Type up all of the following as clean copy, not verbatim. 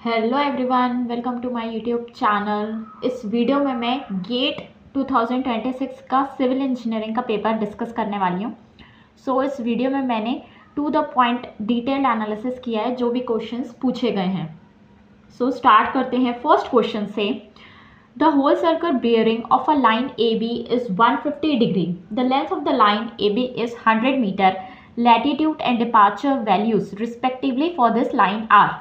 Hello everyone, welcome to my YouTube channel. इस video में मैं गेट 2026 का सिविल इंजीनियरिंग का पेपर डिस्कस करने वाली हूँ। इस वीडियो में मैंने to the point detailed analysis किया है जो भी क्वेश्चंस पूछे गए हैं। स्टार्ट करते हैं फर्स्ट क्वेश्चन से। The whole circle bearing of a line AB is 150 degree. The length of the line AB is 100 meter. Latitude and departure values respectively for this line are.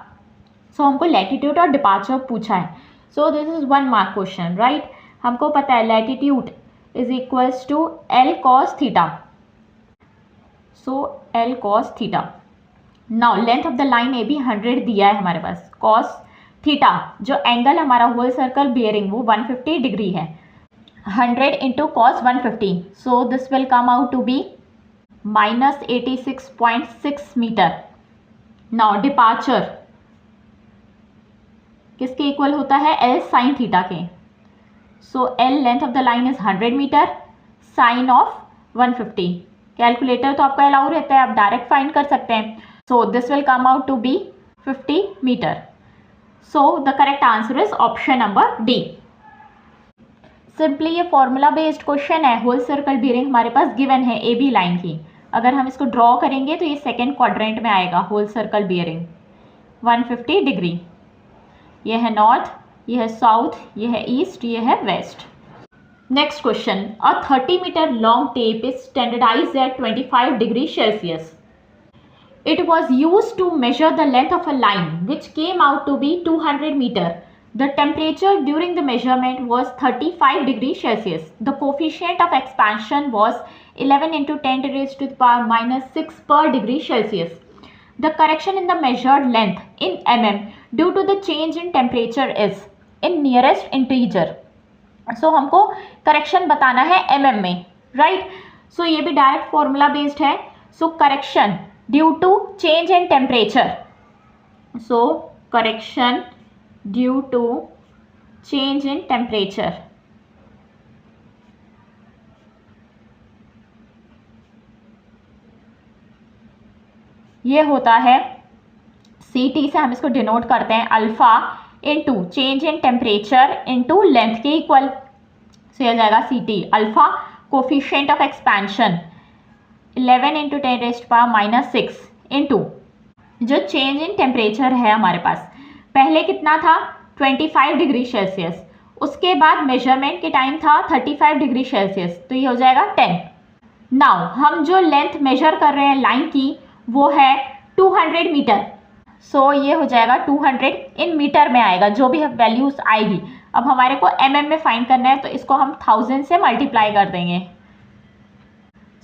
हमको latitude और departure पूछा है। This is 1 mark question, right. हमको पता है latitude is equals to L cos theta. L cos theta. Now length of the line A B 100 दिया है हमारे पास। cos थीटा जो एंगल हमारा होल सर्कल बियरिंग वो 150 डिग्री है। 100 into cos 150, so this will come out to be -86.6 meter. Now departure किसके equal होता है? L साइन थीटा के। L length of the line is 100 meter, sine of 150। Calculator तो आपका allow रहता है, आप डायरेक्ट फाइंड कर सकते हैं। This will come out to be 50 meter. The correct answer is option number D. Simply ये फॉर्मूला बेस्ड क्वेश्चन है। होल सर्कल बियरिंग हमारे पास गिवन है ए बी लाइन की। अगर हम इसको ड्रॉ करेंगे तो ये सेकेंड क्वाड्रेंट में आएगा होल सर्कल बियरिंग 150 डिग्री। ये है नॉर्थ, ये है साउथ, ये है ईस्ट, ये है west. Next question. A 30 meter long tape is standardized at 25 degree Celsius. It was used to measure the length of a line which came out to be 200 meter. The temperature during the measurement was 35 degrees Celsius. The coefficient of expansion was 11 into 10 raised to the power minus 6 per degree Celsius. The correction in the measured length in mm due to the change in temperature is in nearest integer. हमको correction बताना है mm में, right. ये भी direct formula based है। Correction due to change in temperature. Correction due to change in temperature ये होता है CT से हम इसको डिनोट करते हैं alpha into change in temperature into length के इक्वल। ये आ जाएगा CT alpha coefficient of expansion 11 into 10 rest power minus 6 into जो चेंज इन टेम्परेचर है हमारे पास पहले कितना था 25 डिग्री सेल्सियस, उसके बाद मेजरमेंट के टाइम था 35 डिग्री सेल्सियस, तो ये हो जाएगा 10। नाउ हम जो लेंथ मेजर कर रहे हैं लाइन की वो है 200 मीटर। ये हो जाएगा 200 इन मीटर में आएगा जो भी वैल्यूज आएगी। अब हमारे को mm में फाइंड करना है तो इसको हम 1000 से मल्टीप्लाई कर देंगे।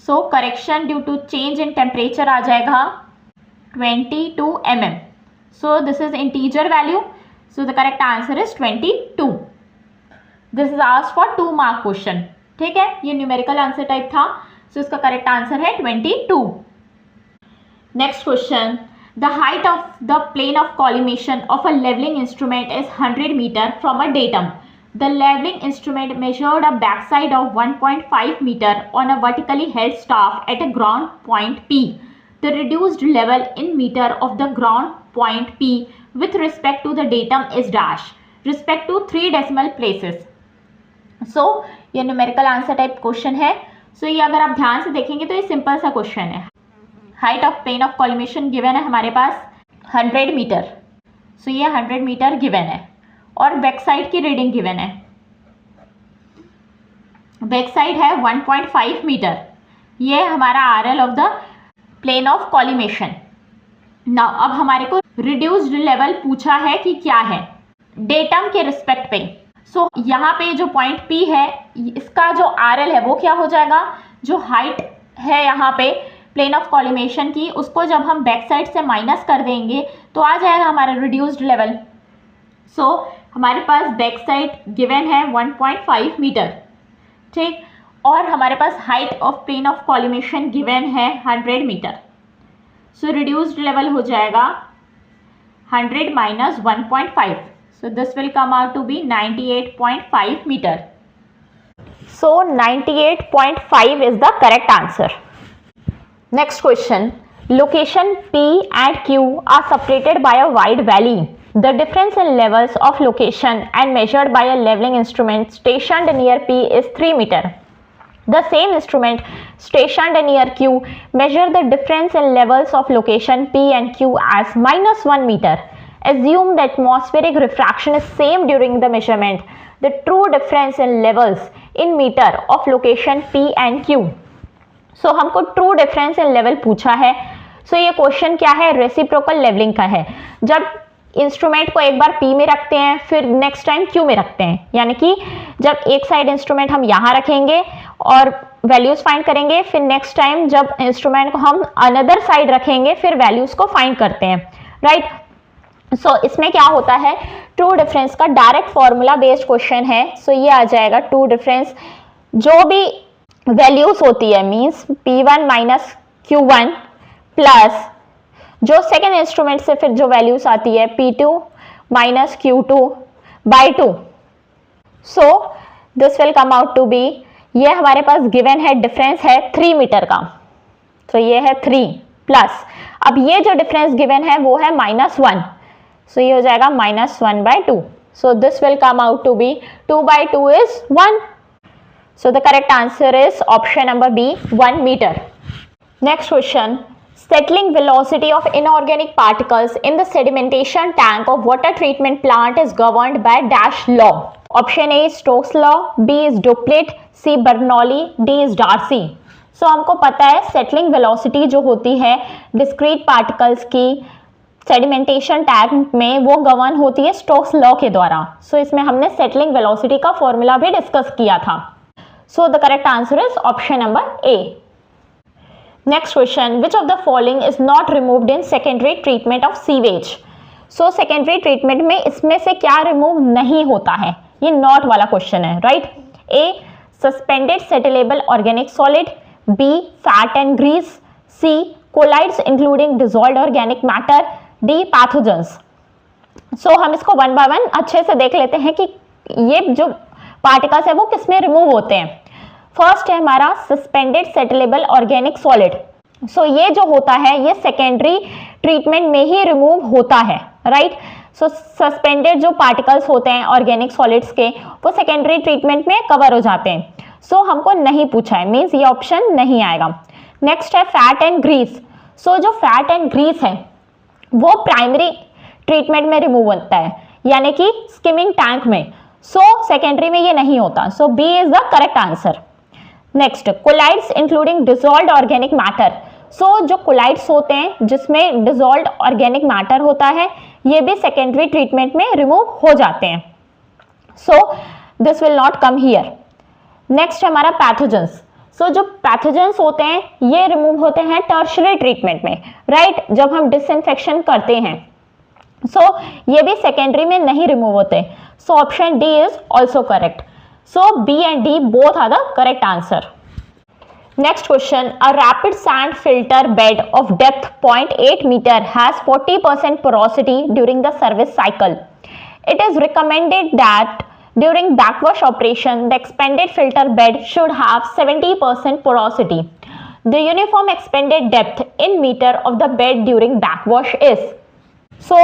Correction due to change in temperature आ जाएगा 22 mm। This is integer value, the correct answer is 22। This is asked for 2 mark question, ठीक है। ये न्यूमेरिकल आंसर टाइप था, इसका करेक्ट आंसर है 22। Next question. The height of the plane of collimation of a leveling instrument is 100 meter from a datum. The leveling instrument measured a backside of 1.5 meter on a vertically held staff at a ground point P. The reduced level in meter of the ground point P with respect to the datum is dash. Respect to 3 decimal places. ये numerical answer type question है। ये अगर आप ध्यान से देखेंगे तो ये सिंपल सा क्वेश्चन है। Height of plane of collimation given है हमारे पास 100 मीटर। ये 100 मीटर गिवन है और बैक साइड की रीडिंग गिवन है। बैक साइड है 1.5 मीटर। ये हमारा RL of the plane of collimation. Now अब हमारे को रिड्यूस्ड लेवल पूछा है कि क्या है डेटम के रिस्पेक्ट पे। यहाँ पे जो पॉइंट P है इसका जो RL है वो क्या हो जाएगा, जो हाइट है यहाँ पे प्लेन ऑफ कॉलिमेशन की उसको जब हम बैक साइड से माइनस कर देंगे तो आ जाएगा हमारा रिड्यूस्ड लेवल। हमारे पास बैक साइड गिवन है 1.5 मीटर, ठीक, और हमारे पास height of plane of collimation given है 100 मीटर। रिड्यूस्ड लेवल हो जाएगा 100 minus 1.5, this will come out to be 98.5 metre. 98.5 is the correct answer. Next question. Location P and Q are separated by a wide valley. The difference in levels of location and measured by a leveling instrument stationed near P is 3 meter. The same instrument stationed near Q measure the difference in levels of location P and Q as -1 meter. Assume the atmospheric refraction is same during the measurement. The true difference in levels in meter of location P and Q. So हमको true difference in level पूछा है. So ये question क्या है? Reciprocal levelling का है. जब instrument को एक बार P में रखते हैं फिर नेक्स्ट टाइम Q में रखते हैं, यानी कि जब एक साइड इंस्ट्रूमेंट हम यहाँ रखेंगे और वैल्यूज फाइंड करेंगे, फिर नेक्स्ट टाइम जब इंस्ट्रूमेंट को हम अनदर साइड रखेंगे फिर वैल्यूज को फाइंड करते हैं, राइट. सो इसमें क्या होता है, ट्रू डिफरेंस का डायरेक्ट फॉर्मूला बेस्ड क्वेश्चन है. सो ये आ जाएगा ट्रू डिफरेंस, जो भी वैल्यूज होती है means P1 minus Q1 plus जो सेकेंड इंस्ट्रूमेंट से फिर जो वैल्यूज आती है P2 minus Q2 by 2. So this will come out to be, ये हमारे पास गिवन है डिफरेंस है 3 मीटर का. तो ये है 3 प्लस, अब ये जो डिफरेंस गिवन है वो है -1. सो ये हो जाएगा -1/2. So this will come out to be 2/2 is 1. So the correct answer is option number B, 1 meter. Next question. Settling velocity of inorganic particles in the sedimentation tank of water treatment plant is governed by dash law. Option A is Stokes law, B is Duplit, C Bernoulli, D is Darcy. So हमको पता है settling velocity जो होती है discrete particles की sedimentation tank में वो govern होती है Stokes law के द्वारा. So इसमें हमने settling velocity का फॉर्मूला भी डिस्कस किया था. So the correct answer is option number A. Next question, which of the following is not removed in secondary treatment of sewage? So secondary treatment में इसमें से क्या रिमूव नहीं होता है? ये नॉट वाला क्वेश्चन है, right. A suspended settlable organic solid, B fat and grease, C colloids including dissolved organic matter, D pathogens. So हम इसको वन बाय वन अच्छे से देख लेते हैं कि ये जो पार्टिकल्स है वो किसमें रिमूव होते हैं. फर्स्ट है हमारा सस्पेंडेड सेटलेबल ऑर्गेनिक सॉलिड. सो ये जो होता है ये सेकेंडरी ट्रीटमेंट में ही रिमूव होता है, राइट. सो सस्पेंडेड जो पार्टिकल्स होते हैं ऑर्गेनिक सॉलिड्स के वो सेकेंडरी ट्रीटमेंट में कवर हो जाते हैं. सो हमको नहीं पूछा है, मीन्स ये ऑप्शन नहीं आएगा. नेक्स्ट है फैट एंड ग्रीस. सो जो फैट एंड ग्रीस है वो प्राइमरी ट्रीटमेंट में रिमूव होता है, यानी कि स्किमिंग टैंक में. सो सेकेंडरी में ये नहीं होता. So B is the correct answer. Next, colloids including dissolved organic matter. So जो कोलाइड्स होते हैं जिसमें डिसॉल्व्ड ऑर्गेनिक मैटर होता है ये भी सेकेंडरी ट्रीटमेंट में रिमूव हो जाते हैं. सो this will not come here. Next हमारा पैथोजेंस. सो जो पैथोजेंस होते हैं ये रिमूव होते हैं टर्शरी ट्रीटमेंट में, राइट, जब हम डिसइंफेक्शन करते हैं. सो ये भी सेकेंडरी में नहीं रिमूव होते. सो option D is also correct. So B and D both are the correct answer. Next question, a rapid sand filter bed of depth 0.8 meter has 40% porosity during the service cycle. It is recommended that during backwash operation the expanded filter bed should have 70% porosity. The uniform expanded depth in meter of the bed during backwash is. So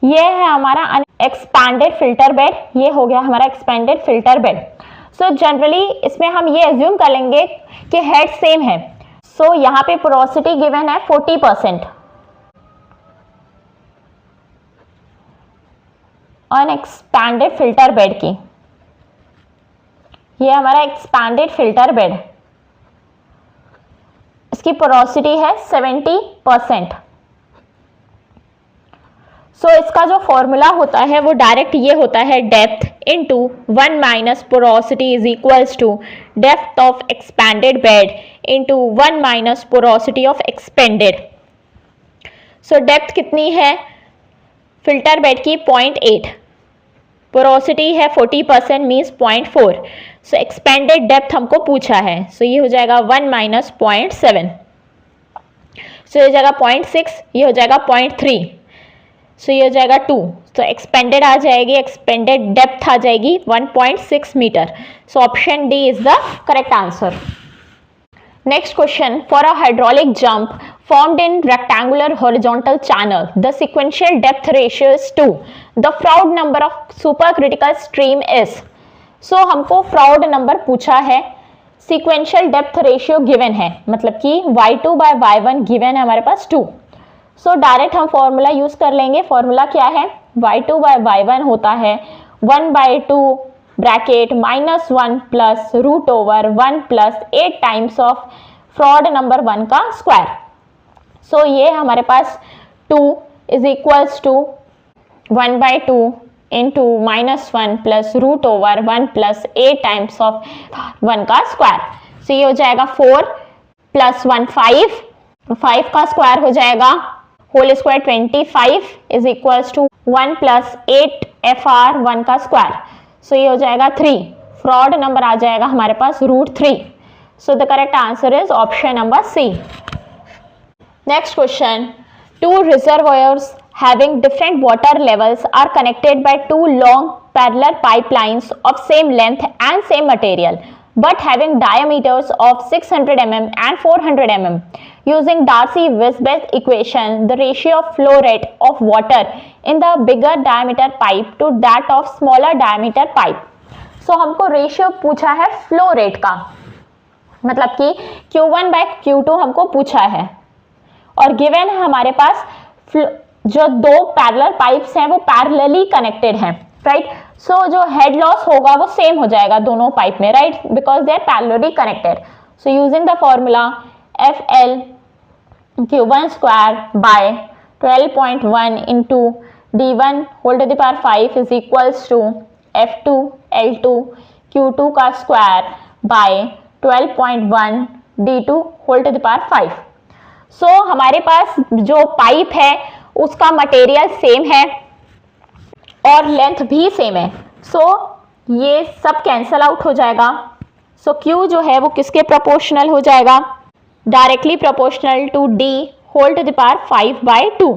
ये है हमारा expanded filter bed. ये हो गया हमारा expanded filter bed. So generally इसमें हम ये एज्यूम कर लेंगे कि हेड सेम है. सो यहाँ पे पोरोसिटी गिवन है 40% ऑन एक्सपैंडेड फिल्टर बेड की. ये हमारा एक्सपैंडेड फिल्टर बेड, इसकी पोरोसिटी है 70%. सो इसका जो फॉर्मूला होता है वो डायरेक्ट ये होता है, depth into 1 minus porosity is equals to depth of expanded bed into 1 minus porosity of expanded. So depth कितनी है फिल्टर बेड की? 0.8. पोरोसिटी है 40% मीन्स 0.4. सो एक्सपेंडेड डेप्थ हमको पूछा है. सो ये हो जाएगा 1 माइनस 0.7. सो ये हो जाएगा 0.6, ये हो जाएगा 0.3. सो ये हो जाएगा 2. तो एक्सपेंडेड आ जाएगी, एक्सपेंडेड डेप्थ आ जाएगी 1.6 meter. So option D is the correct answer. Next question, for a hydraulic jump formed in rectangular horizontal channel, the sequential depth ratio is 2. The Froude number of supercritical stream is. So हमको Froude number पूछा है, sequential depth ratio given है, मतलब कि y2 by y1 given है हमारे पास 2. So direct हम फॉर्मूला यूज कर लेंगे. फॉर्मूला क्या है, y2 by y1 होता है 1/2 bracket -1 plus root over 1 plus 8 times of Froude number 1 का स्क्वायर. सो ये हमारे पास 2 is equals to 1/2 into -1 plus root over 1 plus 8 times of 1 का स्क्वायर. सो ये हो जाएगा 4 प्लस 1 5, 5 का स्क्वायर हो जाएगा whole square 25 is equals to 1 plus 8 FR 1 का स्क्वायर. सो ये हो जाएगा 3. फ्रॉड नंबर आ जाएगा हमारे पास √3. सो the correct answer is option number C. Next question, 2 reservoirs having different water levels are connected by 2 long parallel pipelines of same length and same material but having diameters of 600 mm and 400 mm. Using Darcy-Weisbach equation, the ratio of flow rate of water in the bigger diameter pipe to that of smaller diameter pipe. So हमको ratio पूछा है flow rate का, मतलब कि Q1 by Q2 हमको पूछा है और गिवन है हमारे पास जो 2 पैरेलल पाइप्स हैं वो पैरेलली कनेक्टेड हैं, राइट. सो जो हेड लॉस होगा वो सेम हो जाएगा दोनों पाइप में, right, because they are parallelly connected. So using the formula FL Q1 square by 12.1 into D1 whole to the power 5 is equals to F2 L2 Q2 का square by 12.1 D2 whole to the power 5. सो हमारे पास जो pipe है उसका material same है और length भी same है. So ये सब कैंसल आउट हो जाएगा. सो Q जो है वो किसके प्रोपोर्शनल हो जाएगा, directly proportional to D whole to the power 5/2.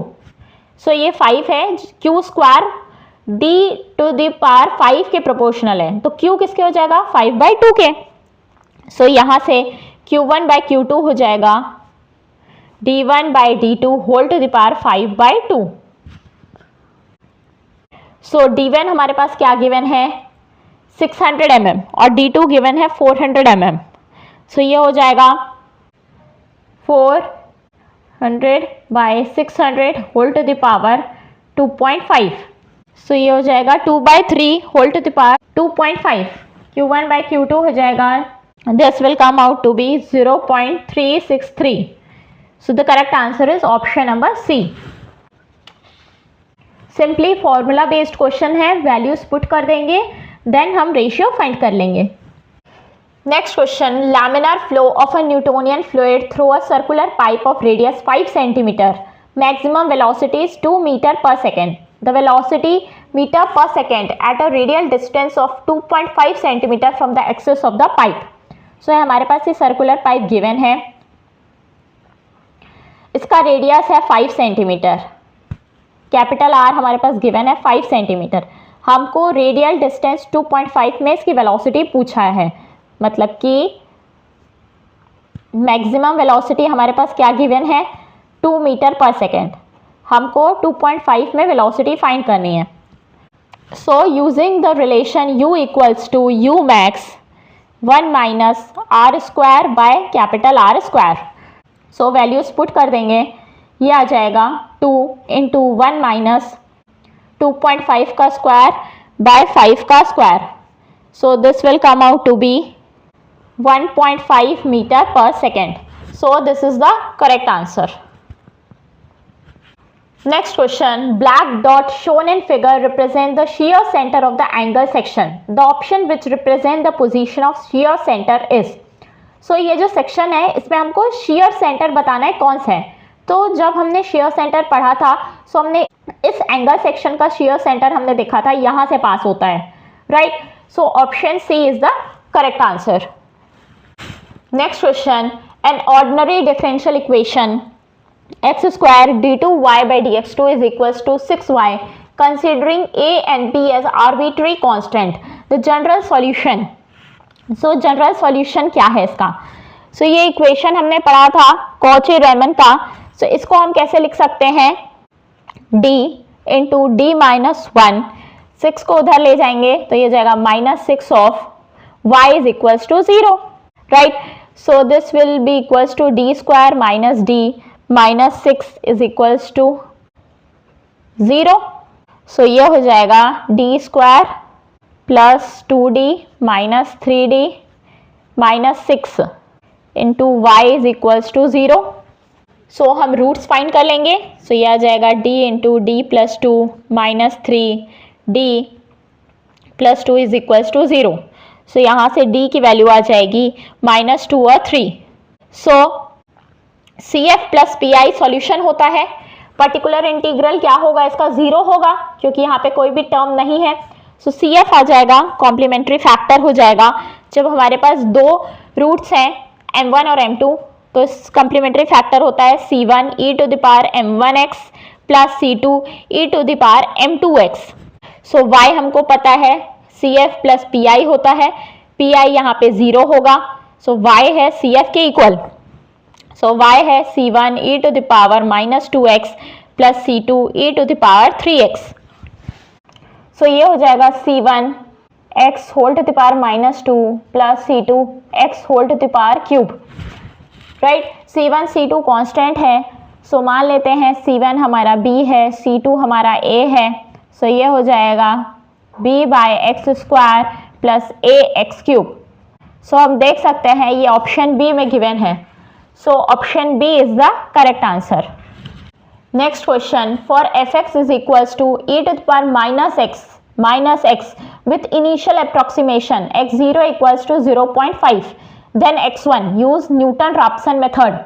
So ये 5 है, Q square D to the power 5 के प्रोपोर्शनल है, तो Q किसके हो जाएगा 5/2 के. सो यहाँ से Q1 by Q2 हो जाएगा D1 by D2 whole to the power 5/2. So D1 हमारे पास क्या गिवन है 600 mm और D2 गिवन है 400 mm. सो ये हो जाएगा 400 by 600 whole to the power 2.5. So ये हो जाएगा 2/3 whole to the power 2.5. Q1 by Q2 हो जाएगा, this will come out to be 0.363. So the correct answer is option number C. Simply formula based question है, values put कर देंगे, then हम ratio find कर लेंगे. Next question, laminar flow of a Newtonian fluid through a circular pipe of radius 5 cm. Maximum velocity is 2 metre per second. The velocity metre per second at a radial distance of 2.5 cm from the axis of the pipe. So हमारे पास ये circular pipe given है, इसका radius है 5 cm, capital R हमारे पास given है 5 cm. हमको रेडियल डिस्टेंस 2.5 में इसकी वेलोसिटी पूछा है, मतलब कि मैक्सिमम वेलोसिटी हमारे पास क्या गिवन है 2 मीटर पर सेकेंड. हमको 2.5 में वेलोसिटी फाइंड करनी है. So using the relation U equals to U max 1 minus R square by capital R square. So values put कर देंगे, ये आ जाएगा 2 इंटू 1 माइनस 2.5 का स्क्वायर बाय 5 का square. So this will come out to be 1.5 meter per second. So this is the correct answer. Next question, black dot shown in figure represent the shear center of the angle section. The option which represent the position of shear center is. So ये जो section है इसमें हमको shear center बताना है कौन सा है. तो जब हमने shear center पढ़ा था so हमने इस angle section का shear center हमने देखा था यहाँ से पास होता है, right? So option C is the correct answer. Next question, an ordinary differential equation x square d2y by dx2 is equals to 6y considering a and b as arbitrary constant. The general solution. So general solution क्या है इसका, सो ये equation हमने पढ़ा था Cauchy Ramon का। सो इसको हम कैसे लिख सकते हैं, d इंटू डी माइनस 1, 6 को उधर ले जाएंगे तो ये जाएगा -6 of y is equals to 0, right. So this will be equals to d square minus d minus 6 is equals to 0। So ये हो जाएगा d square plus 2d minus 3d minus 6 into y is equals to 0। So हम roots find कर लेंगे। सो ये आ जाएगा d into d plus 2 minus 3d plus 2 is equals to 0। So यहाँ से d की वैल्यू आ जाएगी -2 और 3। सो CF प्लस PI सॉल्यूशन होता है। पर्टिकुलर इंटीग्रल क्या होगा, इसका 0 होगा क्योंकि यहाँ पे कोई भी टर्म नहीं है। सो CF आ जाएगा, कॉम्प्लीमेंट्री फैक्टर हो जाएगा। जब हमारे पास दो रूट्स हैं m1 और m2, तो इस कॉम्प्लीमेंट्री फैक्टर होता है c1 e to the power m1x plus c2 e to the power m2x। So y हमको पता है CF प्लस PI होता है, PI यहाँ पे 0 होगा। सो y है CF के इक्वल। सो y है c1 e to the power -2x plus c2 e to the power 3x। So ये हो जाएगा c1 x whole to the power -2 plus c2 x whole to the power cube, right. c1 c2 constant है। So मान लेते हैं c1 हमारा b है, c2 हमारा a है। सो ये हो जाएगा b by x square plus a x cube. So हम देख सकते हैं ये ऑप्शन बी में गिवन है। So option B is the correct answer. Next question, for fx is equals to e to the power -x with initial approximation x0 equals to 0.5, then x1 use Newton Raphson method.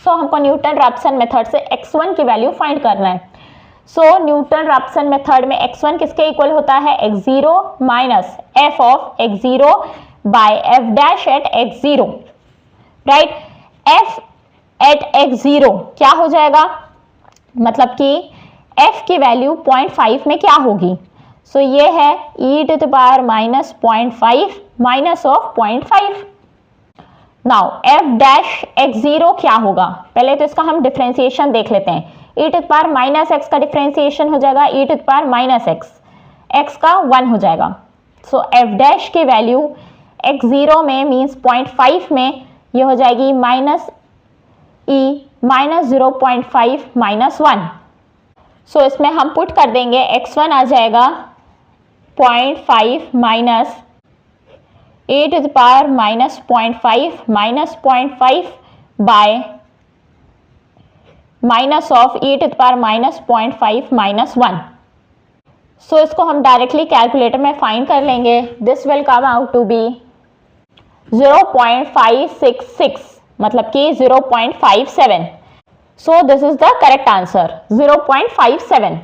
So हमको Newton Raphson method से x1 की value find करना है। सो Newton-Raphson method में x1 किसके equal होता है, x0 minus f of x0 by f dash at x0, right. f at x0 क्या हो जाएगा, मतलब कि f की वैल्यू 0.5 में क्या होगी। सो ये है e to the power -0.5 minus of 0.5। Now f dash x0 क्या होगा, पहले तो इसका हम डिफरेंशिएशन देख लेते हैं। e to the power -x का डिफरेंशिएशन हो जाएगा e to the power -x, x का 1 हो जाएगा। सो f डैश की वैल्यू x0 में मीन्स 0.5 में ये हो जाएगी -e -0.5 -1। सो इसमें हम पुट कर देंगे x1 आ जाएगा 0.5 minus e to the power -0.5 by minus of e to the power -0.5 -1। So इसको हम डायरेक्टली कैलकुलेटर में फाइंड कर लेंगे। This will come out to be 0.566, मतलब कि 0.57। So this is the correct answer, 0.57।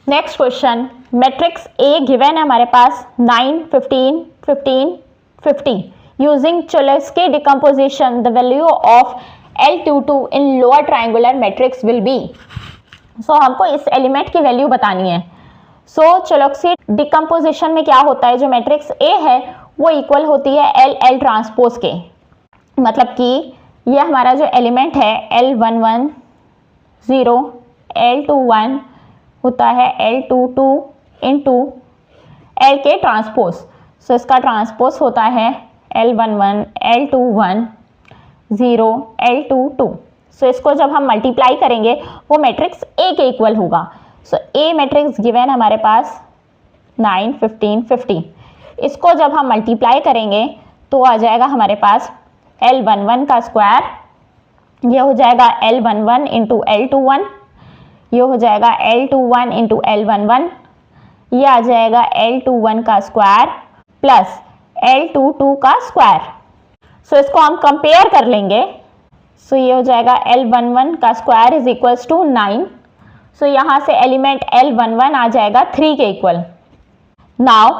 Next question, matrix A given है हमारे पास 9 15 15 50। Using Cholesky decomposition the value of L22 in lower triangular matrix will B. सो हमको इस element की value बतानी है। सो चोलेस्की डिकम्पोजिशन में क्या होता है, जो मैट्रिक्स ए है वो इक्वल होती है L ट्रांसपोज के, मतलब कि ये हमारा जो एलिमेंट है L11 0 L21 होता है L22 इंटू L के ट्रांसपोज। सो इसका ट्रांसपोज होता है L11 L21 0 L22। सो इसको जब हम मल्टीप्लाई करेंगे वो मैट्रिक्स ए के इक्वल होगा। सो ए मैट्रिक्स गिवन हमारे पास 9 15 50। इसको जब हम मल्टीप्लाई करेंगे तो आ जाएगा हमारे पास L11 का स्क्वायर, ये हो जाएगा L11 इंटू L21, ये हो जाएगा L21 इंटू L11, ये आ जाएगा L21 का स्क्वायर प्लस L22 का स्क्वायर। सो इसको हम कंपेयर कर लेंगे। सो ये हो जाएगा L11 का स्क्वायर इज इक्वल्स टू 9। सो यहाँ से एलिमेंट L11 आ जाएगा 3 के इक्वल। नाउ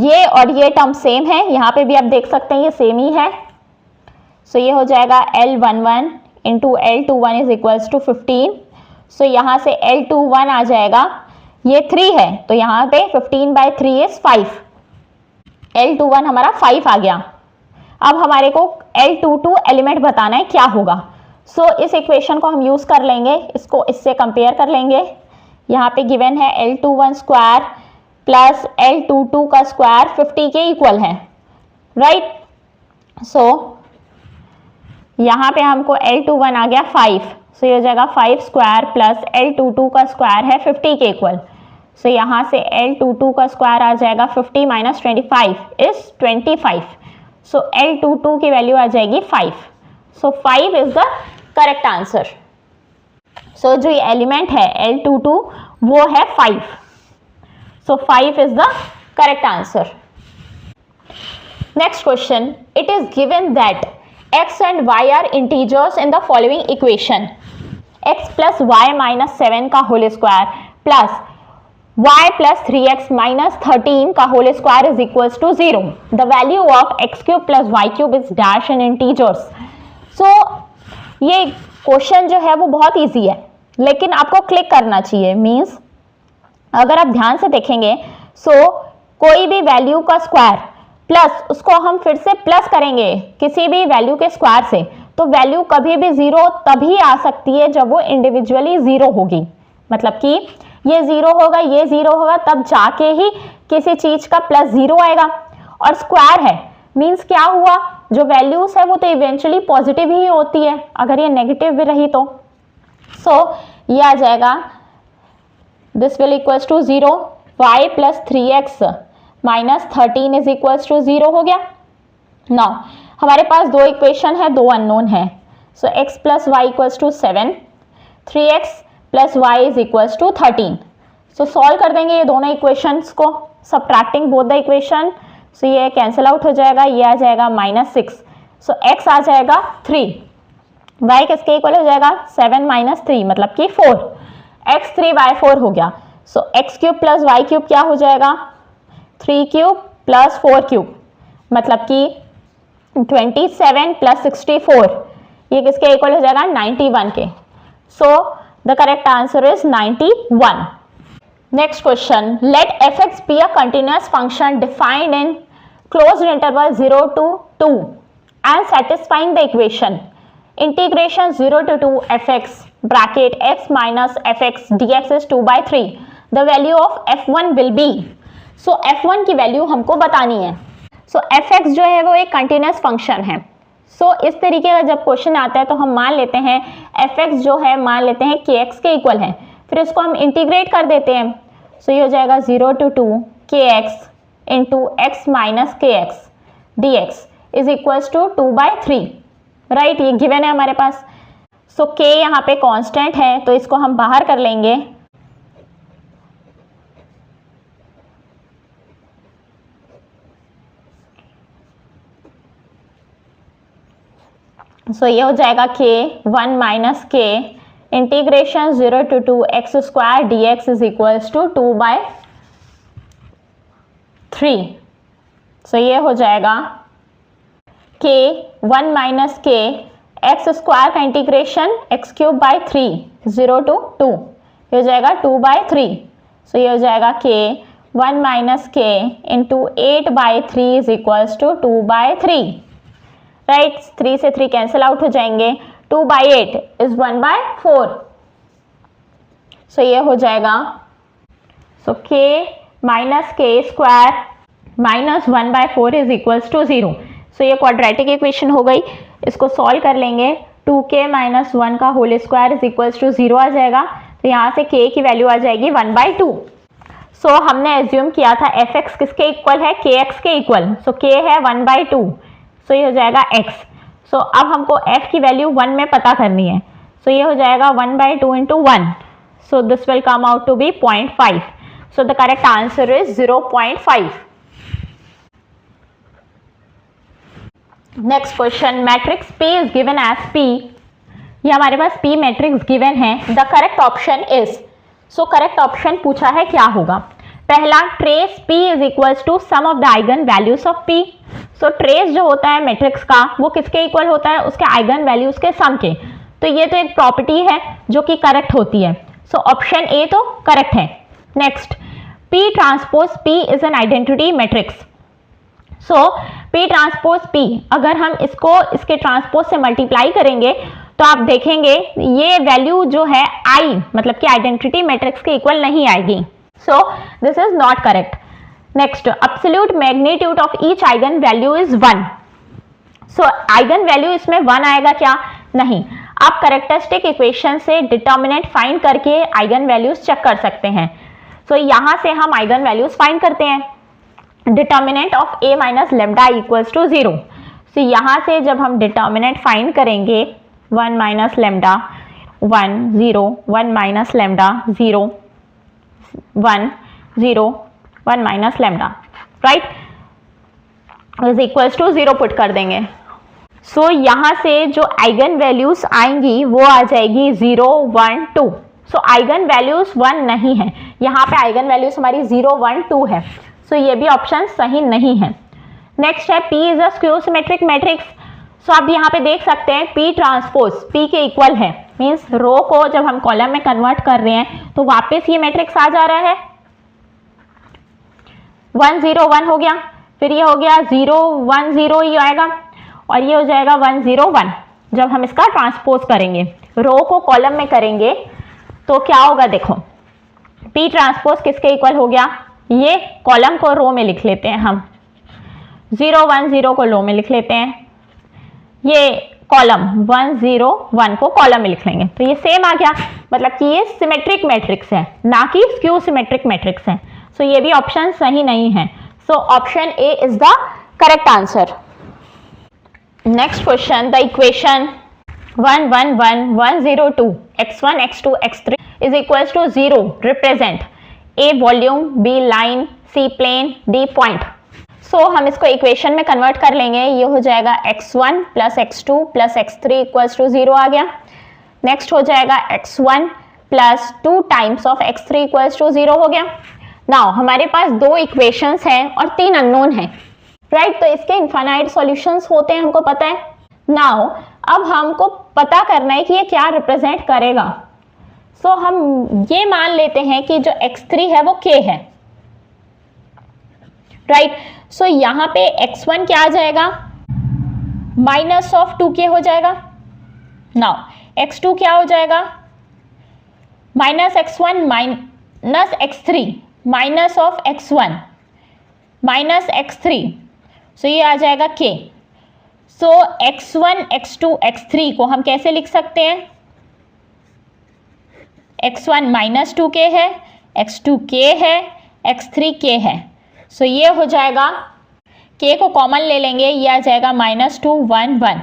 ये और ये टर्म सेम है, यहाँ पे भी आप देख सकते हैं ये सेम ही है। सो ये हो जाएगा L11 into L21 is equals to 15। So यहाँ से L21 आ जाएगा, ये 3 है तो यहाँ पे 15/3 इज 5। L21 हमारा 5 आ गया। अब हमारे को L22 एलिमेंट बताना है क्या होगा। सो इस इक्वेशन को हम यूज़ कर लेंगे, इसको इससे कंपेयर कर लेंगे। यहाँ पे गिवन है L21 स्क्वायर प्लस L22 का स्क्वायर 50 के इक्वल है, राइट। सो यहाँ पे हमको L21 आ गया 5, सो ये हो जाएगा 5 स्क्वायर प्लस L22 का स्क्वायर है 50 के इक्वल। सो यहाँ से L22 का स्क्वायर आ जाएगा 50 माइनस 25 इज 25। सो L22 की वैल्यू आ जाएगी 5। सो 5 is the correct answer. So जो ये एलिमेंट है L22 वो है 5। सो 5 is the correct answer. Next question, it is given that x and y are integers in the following equation: x plus y minus 7 का whole square plus y plus 3x minus 13 का whole square is equals to 0. The value of x cube plus y cube is dash in integers. So ये question जो है वो बहुत easy है, लेकिन आपको क्लिक करना चाहिए। मीन्स अगर आप ध्यान से देखेंगे, सो कोई भी वैल्यू का स्क्वायर प्लस उसको हम फिर से प्लस करेंगे किसी भी वैल्यू के स्क्वायर से, तो वैल्यू कभी भी जीरो तभी आ सकती है जब वो इंडिविजुअली जीरो होगी। मतलब कि ये जीरो होगा, ये जीरो होगा, तब जाके ही किसी चीज का प्लस जीरो आएगा। और स्क्वायर है मीन्स क्या हुआ, जो वैल्यूज है वो तो इवेंचुअली पॉजिटिव ही होती है, अगर ये नेगेटिव भी रही तो। सो ये आ जाएगा this will equals to 0, y plus 3x minus 13 is equals to 0 हो गया। नाउ हमारे पास दो इक्वेशन है, दो अननोन है। So x plus y equals to 7, 3x plus y is equals to 13। So solve कर देंगे ये दोनों इक्वेशंस को, subtracting both the equation. So ये कैंसिल आउट हो जाएगा, ये आ जाएगा -6। सो x आ जाएगा 3, y किसके इक्वल हो जाएगा 7 माइनस 3 मतलब कि 4, x 3/4 हो गया। So x cube plus y cube क्या हो जाएगा 3 क्यूब प्लस 4 क्यूब मतलब कि 27 प्लस 64, ये किसके इक्वल हो जाएगा 91 के। So the correct answer is 91। Next question, let f(x) be a continuous function defined in closed interval 0 to 2 and satisfying the equation integration 0 to 2 f(x) bracket x minus f(x) dx is 2/3. The value of f1 will be, so f1 की value हमको बतानी है। सो f(x) जो है वो एक continuous function है। सो इस तरीके का जब क्वेश्चन आता है तो हम मान लेते हैं f(x) जो है मान लेते हैं kx के इक्वल है, फिर इसको हम इंटीग्रेट कर देते हैं। सो ये हो जाएगा 0 to 2 kx into x minus kx dx is equals to 2/3, right. ये गिवन है हमारे पास। सो k यहाँ पे कांस्टेंट है तो इसको हम बाहर कर लेंगे। सो ये हो जाएगा k 1 minus k integration 0 to 2 x square dx is equals to 2/3। So ये हो जाएगा k 1 minus k x square का integration x cube by 3 0 to 2, ये हो जाएगा 2/3। सो ये हो जाएगा k 1 minus k into 8/3 is equals to 2/3, right. 3 से 3 कैंसिल आउट हो जाएंगे, 2/8 इज 1/4। सो ये हो जाएगा, so k minus k square minus 1/4 is equals to 0। So ये क्वाड्रेटिक इक्वेशन हो गई, इसको सॉल्व कर लेंगे। 2k माइनस 1 का whole square is equals to 0 आ जाएगा, तो यहाँ से k की वैल्यू आ जाएगी 1/2। सो हमने एज्यूम किया था f(x) किसके इक्वल है kx के इक्वल। सो k है 1/2, सो ये हो जाएगा x। सो अब हमको f की वैल्यू 1 में पता करनी है। सो ये हो जाएगा 1/2 into 1, so this will come out to be 0.5। So the correct answer is 0.5। Next question, matrix P is given as P। ये हमारे पास P मैट्रिक्स गिवन है। The correct option is, so correct option पूछा है क्या होगा। पहला, trace P is equals to sum of the eigen values of P। So trace जो होता है मैट्रिक्स का वो किसके इक्वल होता है, उसके आइगन वैल्यूज के सम के। तो ये तो एक प्रॉपर्टी है जो कि करेक्ट होती है। सो ऑप्शन ए तो करेक्ट है। Next, P transpose P is an identity matrix. So P transpose P, अगर हम इसको इसके ट्रांसपोज से मल्टीप्लाई करेंगे तो आप देखेंगे ये वैल्यू जो है I मतलब कि आइडेंटिटी मैट्रिक्स के इक्वल नहीं आएगी। सो this is not correct. Next, absolute magnitude of each eigen value is 1। So eigen value इसमें 1 आएगा क्या? नहीं। आप कैरेक्टरिस्टिक इक्वेशन से डिटर्मिनेंट फाइंड करके आइगन वैल्यूज चेक कर सकते हैं। सो यहाँ से हम आइगन वैल्यूज फाइंड करते हैं। Determinant of a minus lambda equals to 0। So यहाँ से जब हम डिटर्मिनेंट फाइंड करेंगे 1 minus lambda 1 0 1 minus lambda 0 1 0 1 minus lambda, right, is equals to 0 put कर देंगे। सो यहाँ से जो आइगन वैल्यूज आएंगी वो आ जाएगी 0 1 2। सो आइगन वैल्यूज 1 नहीं है, यहाँ पे आइगन वैल्यूज हमारी 0 1 2 है। सो ये भी ऑप्शन सही नहीं है। नेक्स्ट है P is a skew symmetric matrix. So आप यहाँ पे देख सकते हैं P ट्रांसपोज P के इक्वल है, मीन्स रो को जब हम कॉलम में कन्वर्ट कर रहे हैं तो वापस ये मैट्रिक्स आ जा रहा है। 1 0 1 हो गया, फिर ये हो गया 0 1 0 ये आएगा, और ये हो जाएगा 1 0 1। जब हम इसका ट्रांसपोज करेंगे, रो को कॉलम में करेंगे तो क्या होगा? देखो P ट्रांसपोज किसके इक्वल हो गया? ये कॉलम को रो में लिख लेते हैं हम, 0 1 0 को रो में लिख लेते हैं, ये कॉलम 1 0 1 को कॉलम में लिख लेंगे, तो ये सेम आ गया। मतलब कि ये सिमेट्रिक मैट्रिक्स है, ना कि स्क्यू सिमेट्रिक मैट्रिक्स है। सो ये भी ऑप्शन सही नहीं है। So option A is the correct answer. Next question, the equation 1 1 1 1 0 2 x1 x2 x3 is equals to 0 represent A volume, B line, C plane, D point. So हम इसको equation में convert कर लेंगे। ये हो जाएगा x1 plus x2 plus x3 equals to 0 आ गया। नेक्स्ट हो जाएगा x1 plus 2 times of x3 equals to 0 हो गया। नाउ हमारे पास 2 इक्वेशंस हैं और 3 अननोन हैं, राइट, तो इसके इनफाइनाइट सॉल्यूशंस होते हैं, हमको पता है। नाउ अब हमको पता करना है कि ये क्या रिप्रेजेंट करेगा। सो हम ये मान लेते हैं कि जो x3 है वो k है, राइट। सो यहाँ पे x1 क्या आ जाएगा? माइनस ऑफ 2k हो जाएगा। नाउ x2 क्या हो जाएगा? Minus x1 minus x3 minus of x1 minus x3, सो ये आ जाएगा k। सो x1 x2 x3 को हम कैसे लिख सकते हैं? x1 माइनस 2k है, x2 k है, x3 k है। सो ये हो जाएगा, k को कॉमन ले लेंगे, ये आ जाएगा -2 1 1।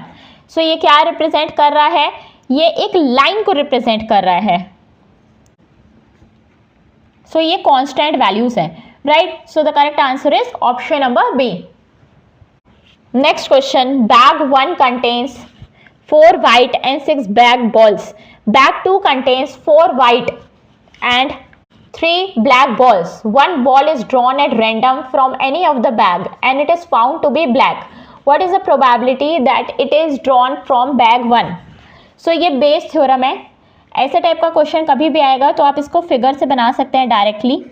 सो ये क्या रिप्रेजेंट कर रहा है? ये एक लाइन को रिप्रेजेंट कर रहा है। सो ये कांस्टेंट वैल्यूज है, right. So the correct answer is option number B. Next question, bag 1 contains 4 white and 6 black balls. Bag 2 contains 4 white and 3 black balls. One ball is drawn at random from any of the bag and it is found to be black. What is the probability that it is drawn from bag 1? So ये Bayes theorem है। ऐसे type का question कभी भी आएगा तो आप इसको फिगर से बना सकते हैं डायरेक्टली,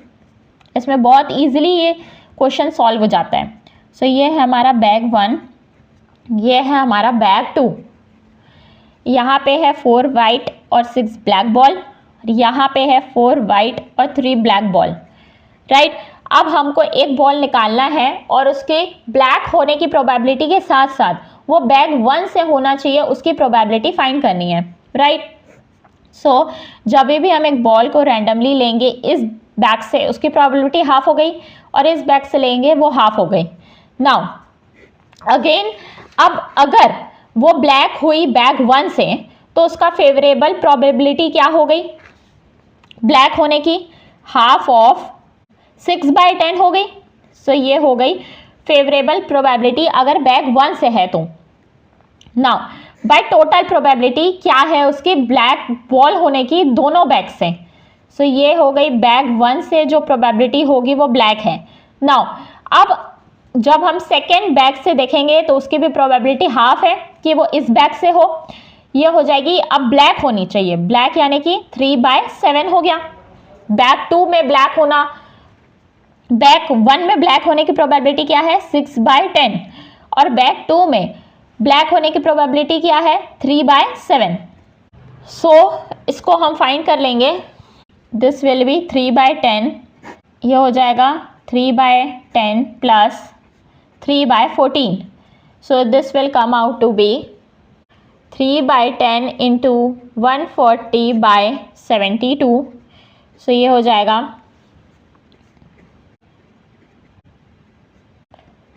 इसमें बहुत ईजिली ये क्वेश्चन सॉल्व हो जाता है। सो ये है हमारा बैग 1, ये है हमारा बैग 2। यहाँ पे है 4 वाइट और 6 ब्लैक बॉल, यहाँ पे है 4 वाइट और 3 ब्लैक बॉल, राइट। अब हमको एक बॉल निकालना है और उसके ब्लैक होने की प्रोबेबिलिटी के साथ साथ वो बैग 1 से होना चाहिए, उसकी प्रोबेबिलिटी फाइंड करनी है, राइट। सो जब भी हम एक बॉल को रैंडमली लेंगे इस बैग से, उसकी प्रोबेबिलिटी हाफ हो गई, और इस बैग से लेंगे वो हाफ हो गई। नाउ अगेन, अब अगर वो ब्लैक हुई बैग 1 से तो उसका फेवरेबल प्रोबेबिलिटी क्या हो गई ब्लैक होने की? हाफ ऑफ 6/10 हो गई। सो ये हो गई फेवरेबल प्रोबेबिलिटी अगर बैग 1 से है तो। नाउ बाय टोटल प्रोबेबिलिटी क्या है उसकी ब्लैक बॉल होने की दोनों बैग से। सो ये हो गई बैग 1 से जो प्रोबेबिलिटी होगी वो ब्लैक है। नाउ अब जब हम सेकेंड बैग से देखेंगे तो उसकी भी प्रोबेबिलिटी हाफ है कि वो इस बैग से हो, ये हो जाएगी। अब ब्लैक होनी चाहिए, ब्लैक यानी कि 3/7 हो गया। बैग 2 में ब्लैक होना, बैग 1 में ब्लैक होने की प्रोबेबिलिटी क्या है? 6/10, और बैक 2 में ब्लैक होने की प्रोबेबिलिटी क्या है 3/7। सो इसको हम फाइंड कर लेंगे। दिस विल बी 3/10, ये हो जाएगा 3/10 plus 3/14। So this will come out to be 3/10 into 140/72। So ये हो जाएगा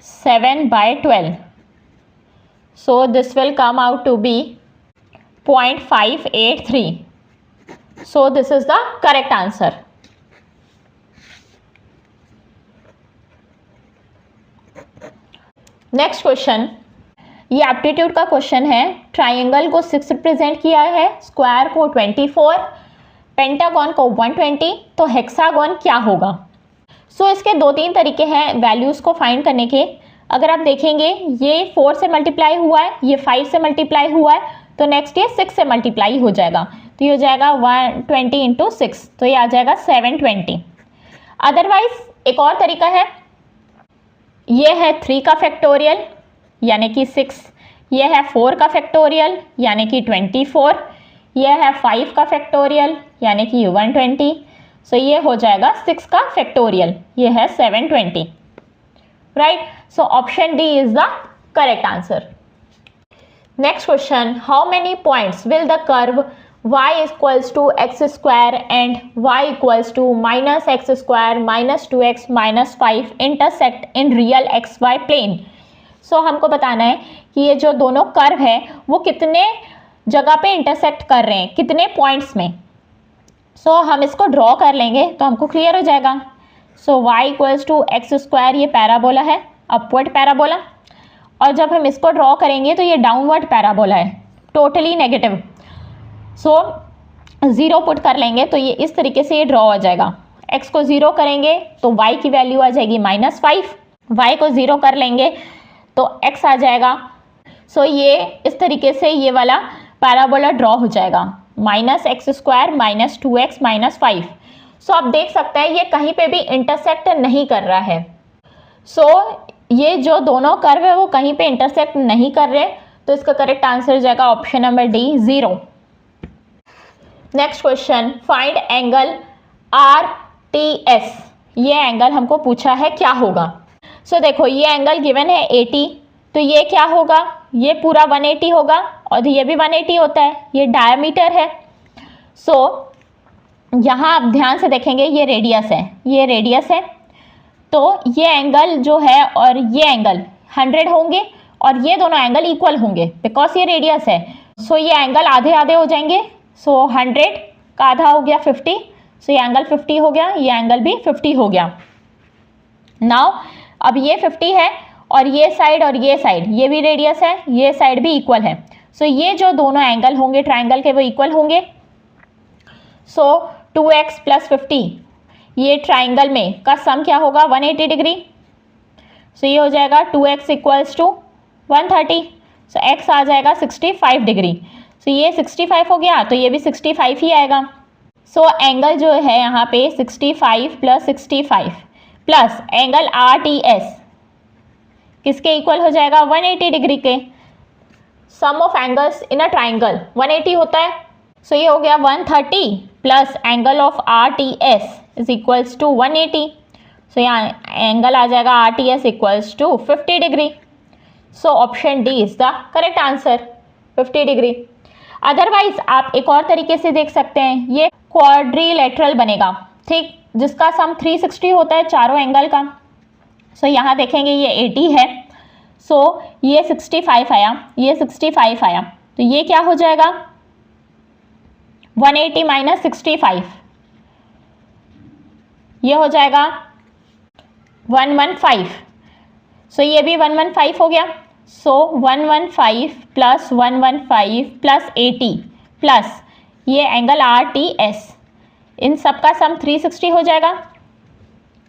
7/12। So this will come out to be 0.583। So this is the correct answer. Next question, ये एप्टीट्यूड का क्वेश्चन है। ट्राइंगल को 6 रिप्रेजेंट किया है, स्क्वायर को 24, पेंटागन को 120, तो हेक्सागन क्या होगा? सो इसके 2-3 तरीके हैं वैल्यूज़ को फाइंड करने के। अगर आप देखेंगे ये 4 से मल्टीप्लाई हुआ है, ये 5 से मल्टीप्लाई हुआ है, तो नेक्स्ट ये 6 से मल्टीप्लाई हो जाएगा, तो ये हो जाएगा 120 इंटू 6, तो ये आ जाएगा 720। अदरवाइज एक और तरीका है, ये है 3 का फैक्टोरियल यानी कि 6, ये है 4 का फैक्टोरियल यानी कि 24, ये है 5 का फैक्टोरियल यानी कि 120। सो ये हो जाएगा 6 का फैक्टोरियल, ये है 720, right. So option D is the correct answer. Next question, how many points will the curve y equals to x square and y equals to minus x square minus 2x minus 5 intersect in real x y plane? So हमको बताना है कि ये जो दोनों curve है वो कितने जगह पे इंटरसेक्ट कर रहे हैं, कितने पॉइंट्स में। सो हम इसको ड्रॉ कर लेंगे तो हमको क्लियर हो जाएगा। So y equals to x square, ये पैराबोला है, अपवर्ड पैराबोला, और जब हम इसको ड्रॉ करेंगे तो ये डाउनवर्ड पैराबोला है, टोटली नेगेटिव। सो 0 पुट कर लेंगे तो ये इस तरीके से ये ड्रॉ हो जाएगा। x को 0 करेंगे तो y की वैल्यू आ जाएगी -5, y को 0 कर लेंगे तो x आ जाएगा। सो ये इस तरीके से ये वाला पैराबोला ड्रॉ हो जाएगा, minus x square minus 2x minus 5। सो आप देख सकते हैं ये कहीं पे भी इंटरसेक्ट नहीं कर रहा है। सो ये जो दोनों कर्व है वो कहीं पे इंटरसेक्ट नहीं कर रहे, तो इसका करेक्ट आंसर हो जाएगा option number D, 0। Next question, find angle RTS। ये एंगल हमको पूछा है क्या होगा। सो देखो ये एंगल गिवन है 80, तो ये क्या होगा, ये पूरा 180 होगा और ये भी 180 होता है, ये डायमीटर है। सो यहाँ आप ध्यान से देखेंगे ये रेडियस है, ये रेडियस है, तो ये एंगल जो है और ये एंगल 100 होंगे और ये दोनों एंगल इक्वल होंगे बिकॉज ये रेडियस है। सो ये एंगल आधे आधे हो जाएंगे। सो 100 का आधा हो गया 50, सो ये एंगल 50 हो गया, ये एंगल भी 50 हो गया। नाउ अब ये 50 है और ये साइड ये भी रेडियस है, ये साइड भी इक्वल है। सो ये जो दोनों एंगल होंगे ट्राइंगल के वो इक्वल होंगे। सो 2x प्लस 50, ये ट्राइंगल में का सम क्या होगा 180 डिग्री। सो ये हो जाएगा 2x equals to 130, so x आ जाएगा 65 डिग्री। सो ये 65 हो गया तो ये भी 65 ही आएगा। सो एंगल जो है यहाँ पे 65 प्लस 65 प्लस एंगल RTS किसके इक्वल हो जाएगा 180 डिग्री के। Sum of angles in a triangle 180 होता है। सो ये हो गया 130 plus angle of RTS is equals to 180। So यहाँ एंगल आ जाएगा RTS equals to 50 degree. So option D is the correct answer, 50 degree. Otherwise आप एक और तरीके से देख सकते हैं, ये क्वाड्रिलेटरल बनेगा, ठीक, जिसका सम 360 होता है चारों एंगल का। सो यहाँ देखेंगे ये 80 है, सो ये 65 आया, ये 65 आया, तो ये क्या हो जाएगा 180 माइनस 65, ये हो जाएगा 115। सो ये भी 115 हो गया। सो 115 प्लस 115 प्लस 80 प्लस ये एंगल RTS, इन सब का सम 360 हो जाएगा।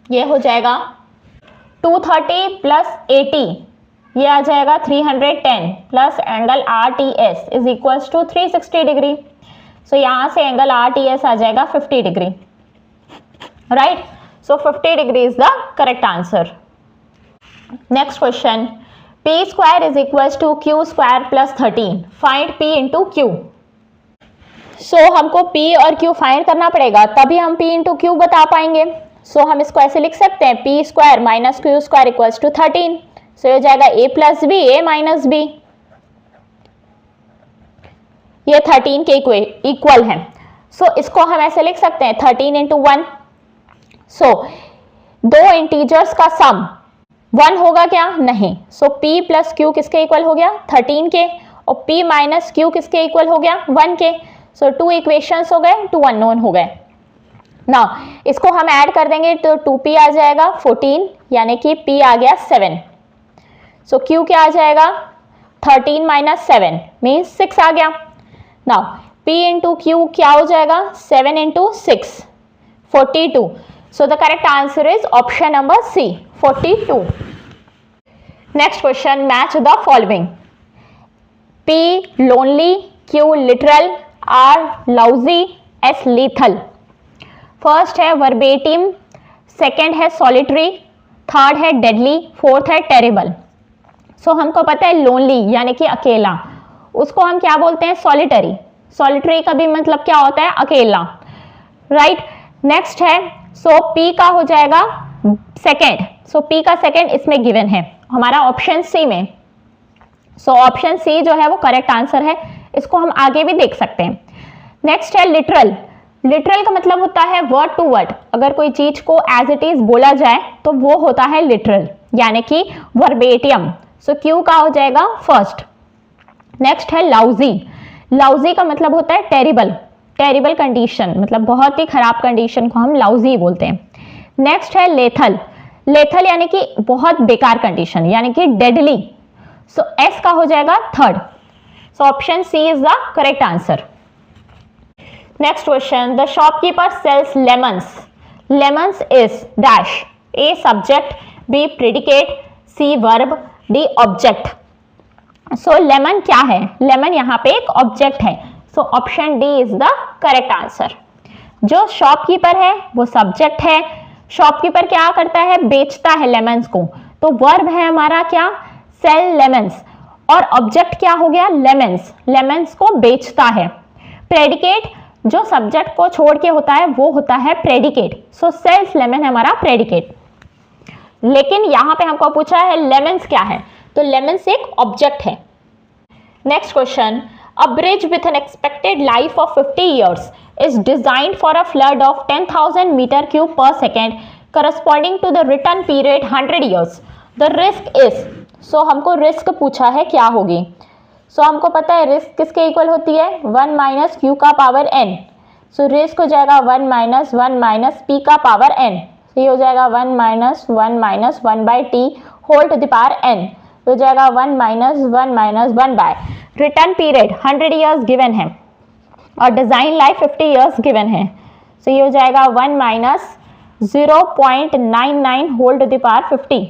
ये हो जाएगा 230 प्लस 80, ये आ जाएगा 310 plus angle RTS is equals to 360 degree. So यहाँ से एंगल RTS आ जाएगा 50 degree, right. So 50 degree is the correct answer. Next question, p square is equals to q square plus 13. Find p into q. So हमको p और q find करना पड़ेगा, तभी हम p इंटू क्यू बता पाएंगे. सो हम इसको ऐसे लिख सकते हैं, p square minus q square equals to 13. So ये हो जाएगा a plus B, a minus B. ये 13 के इक्वल है. सो इसको हम ऐसे लिख सकते हैं 13 इंटू 1. सो दो इंटीजर्स का सम 1 होगा क्या? नहीं. सो p प्लस क्यू किसके इक्वल हो गया? 13 के. और p माइनस क्यू किसके इक्वल हो गया? 1 के. सो 2 इक्वेशंस हो गए, 2 अननोन हो गए. नाउ इसको हम ऐड कर देंगे तो 2p आ जाएगा 14, यानी कि p आ गया 7. सो q क्या आ जाएगा? 13 माइनस 7 मीन्स 6 आ गया. नाउ p इंटू क्यू क्या हो जाएगा? 7 into 6, 42. So the correct answer is option number C, 42. Next question, match the following. p lonely, q literal, r lousy, s lethal. First है verbatim, second है solitary, third है deadly, fourth है terrible. So हमको पता है lonely यानी कि अकेला, उसको हम क्या बोलते हैं? सॉलिटरी. सॉलिटरी का भी मतलब क्या होता है? अकेला, राइट. नेक्स्ट है, सो p का हो जाएगा सेकेंड. सो p का सेकेंड इसमें गिवन है हमारा ऑप्शन सी में. सो ऑप्शन सी जो है वो करेक्ट आंसर है. इसको हम आगे भी देख सकते हैं. नेक्स्ट है लिटरल. लिटरल का मतलब होता है वर्ड टू वर्ड. अगर कोई चीज को एज इट इज बोला जाए तो वो होता है लिटरल, यानी कि वर्बेटियम. सो q का हो जाएगा फर्स्ट. नेक्स्ट है लाउजी. लाउजी का मतलब होता है टेरिबल. टेरिबल कंडीशन मतलब बहुत ही खराब कंडीशन को हम लाउजी बोलते हैं. नेक्स्ट है लेथल. लेथल यानी कि बहुत बेकार कंडीशन, यानी कि डेडली. सो s का हो जाएगा third. So option C is the correct answer. Next question, the shopkeeper sells lemons. Lemons is dash. A subject, B predicate, C verb, D object. So lemon क्या है? लेमन यहाँ पे एक ऑब्जेक्ट है. So option D is the correct answer. जो shopkeeper है वो subject है. शॉपकीपर क्या करता है? बेचता है लेमन्स को. तो वर्ब है हमारा क्या? Cell lemons. और ऑब्जेक्ट क्या हो गया? लेमन्स. लेमन्स को बेचता है. प्रेडिकेट जो सब्जेक्ट को छोड़ के होता है वो होता है प्रेडिकेट. सो सेल्स लेमन है हमारा प्रेडिकेट. लेकिन यहाँ पे हमको पूछा है लेमन्स क्या है, तो लेमन्स एक ऑब्जेक्ट है. Next question, a bridge with an expected life of 50 years is designed for a flood of 10,000 meter cube per second corresponding to the return period 100 years. The risk is. सो हमको risk पूछा है क्या होगी. सो हमको पता है risk किसके equal होती है? 1 माइनस क्यू का पावर n. सो रिस्क हो जाएगा 1 माइनस p का पावर n. ये हो जाएगा 1 minus 1 by T whole to the power n. तो हो जाएगा 1 minus 1 by return period 100 years given है और डिजाइन लाइफ 50 years गिवन है. सो ये हो जाएगा 1 minus 0.99 whole to the power 50.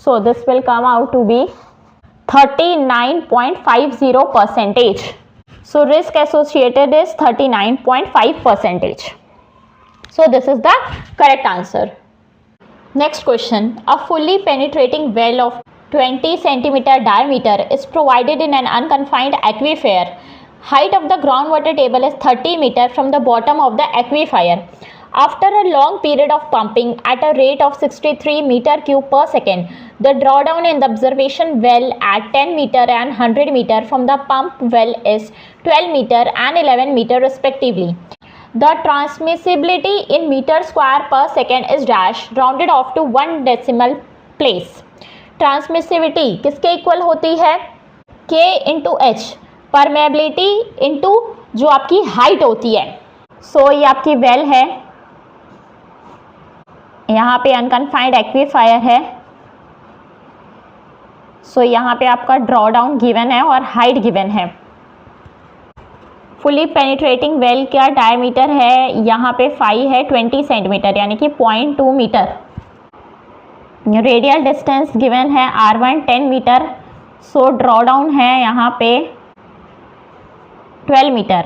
So this will come out to be 39.50%. So risk associated is 39.5%. So this is the correct answer. Next question, a fully penetrating well of 20 centimeter diameter is provided in an unconfined aquifer. Height of the groundwater table is 30 meter from the bottom of the aquifer. After a long period of pumping at a rate of 63 meter cube per second, the drawdown in the observation well at 10 meter and 100 meter from the pump well is 12 meter and 11 meter respectively. The transmissibility in meter square per second is dash rounded off to 1 decimal place. Transmissivity किसके equal होती है? K into H. Permeability into जो आपकी height होती है. So ये आपकी well है, यहाँ पे अनकन्फाइंड एक्वीफायर है. सो यहाँ पे आपका ड्रॉ डाउन गिवन है और हाइट गिवन है. फुली पेनिट्रेटिंग वेल का डायमीटर है यहाँ पे 5 है 20 सेंटीमीटर यानी कि 0.2 मीटर. रेडियल डिस्टेंस गिवन है R1 10 metre. So draw down है यहाँ पे 12 मीटर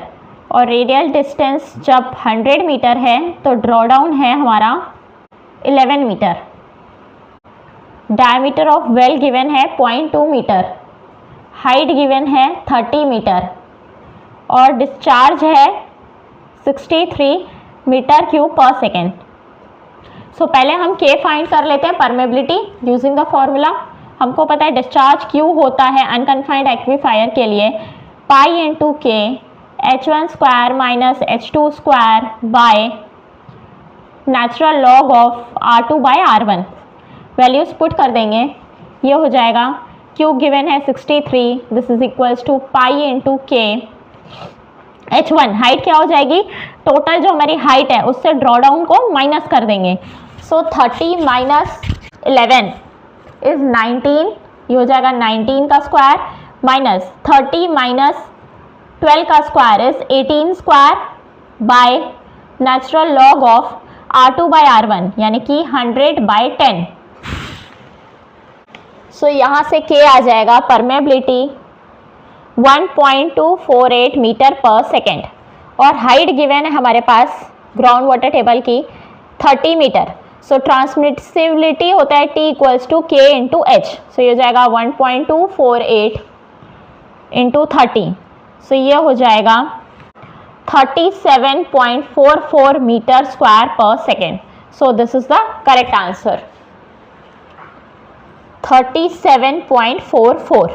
और रेडियल डिस्टेंस जब 100 मीटर है तो ड्रॉ डाउन है हमारा 11 meter. Diameter of well given है 0.2 मीटर, हाइट गिवन है 30 मीटर और डिस्चार्ज है 63 मीटर क्यूब पर सेकेंड। सो पहले हम K फाइंड कर लेते हैं परमेबिलिटी यूजिंग द फॉर्मूला। हमको पता है डिस्चार्ज Q होता है अनकन्फाइंड एक्वीफायर के लिए pi into K H1 square minus H2 square by natural log of R2 by R1। Values put कर देंगे, ये हो जाएगा Q गिवन है 63, this is equals to pi into K H1 height क्या हो जाएगी, टोटल जो हमारी हाइट है उससे ड्रॉ डाउन को माइनस कर देंगे। सो 30 माइनस 11 इज 19, ये हो जाएगा 19 का स्क्वायर माइनस 30 माइनस 12 का square is 18 square by natural log of R2 by R1 यानी कि 100 बाय 10। सो यहाँ से K आ जाएगा परमेबिलिटी 1.248 मीटर पर सेकेंड और हाइट गिवन है हमारे पास ग्राउंड वाटर टेबल की 30 मीटर। सो ट्रांसमिसिबिलिटी होता है T equals to K into H। So ये हो जाएगा 1.248 इंटू 30, सो ये हो जाएगा 37.44 मीटर स्क्वायर पर second. So this is the correct answer 37.44.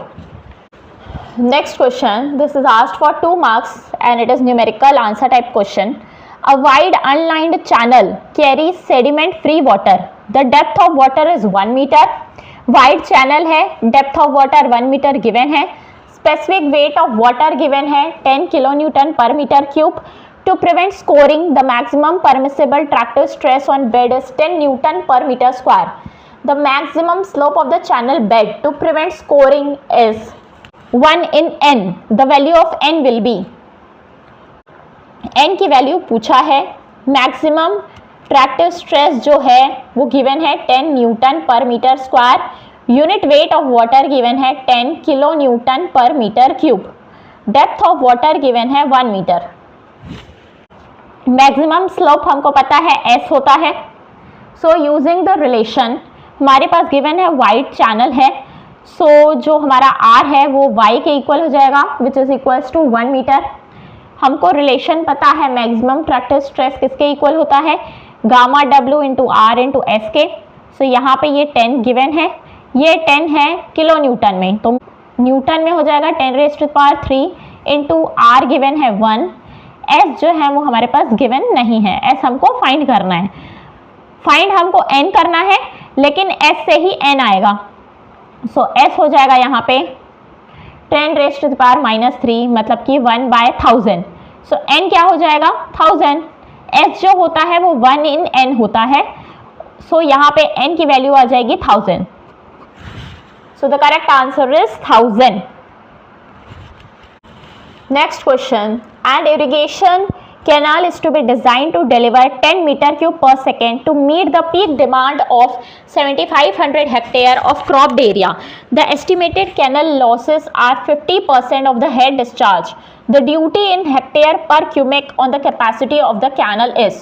Next question, this is asked for 2 marks and it is numerical answer type question. A wide unlined channel carries sediment free water. The depth of water is 1 meter. Wide channel है, depth of water 1 meter given है. Specific weight of water given है 10 kilonewton per meter cube. To prevent scoring, the maximum permissible tractive stress on bed is 10 Newton per meter square. The maximum slope of the channel bed to prevent scoring is 1 in n. The value of n will be, n की value पूछा है, maximum tractive stress जो है वो given है 10 newton per meter square, unit weight of water given है 10 kilo newton per meter cube, depth of water given है 1 metre. Maximum slope हमको पता है s होता है। सो यूजिंग द रिलेशन हमारे पास गिवन है वाइड चैनल है, सो जो हमारा r है वो y के इक्वल हो जाएगा which is equals to 1 meter. हमको रिलेशन पता है मैक्सिमम ट्रैक्टिव स्ट्रेस किसके इक्वल होता है, gamma w into R into S के। सो यहाँ पे ये 10 गिवन है, ये 10 है किलो न्यूटन में, तो न्यूटन में हो जाएगा 10⁻³ इंटू आर गिवन है 1। एस जो है वो हमारे पास गिवन नहीं है, एस हमको फाइंड करना है, फाइंड हमको एन करना है लेकिन एस से ही एन आएगा। सो एस हो जाएगा यहाँ पे 10⁻³ मतलब कि 1/1000। सो एन क्या हो जाएगा 1000, एस जो होता है वो 1 in n होता है। सो यहाँ पे n की वैल्यू आ जाएगी 1000। सो the correct answer is 1000। Next question, and irrigation canal is to be designed to deliver 10 meter cube per second to meet the peak demand of 7500 hectare of cropped area. The estimated canal losses are 50% of the head discharge. The duty in hectare per cubic on the capacity of the canal is.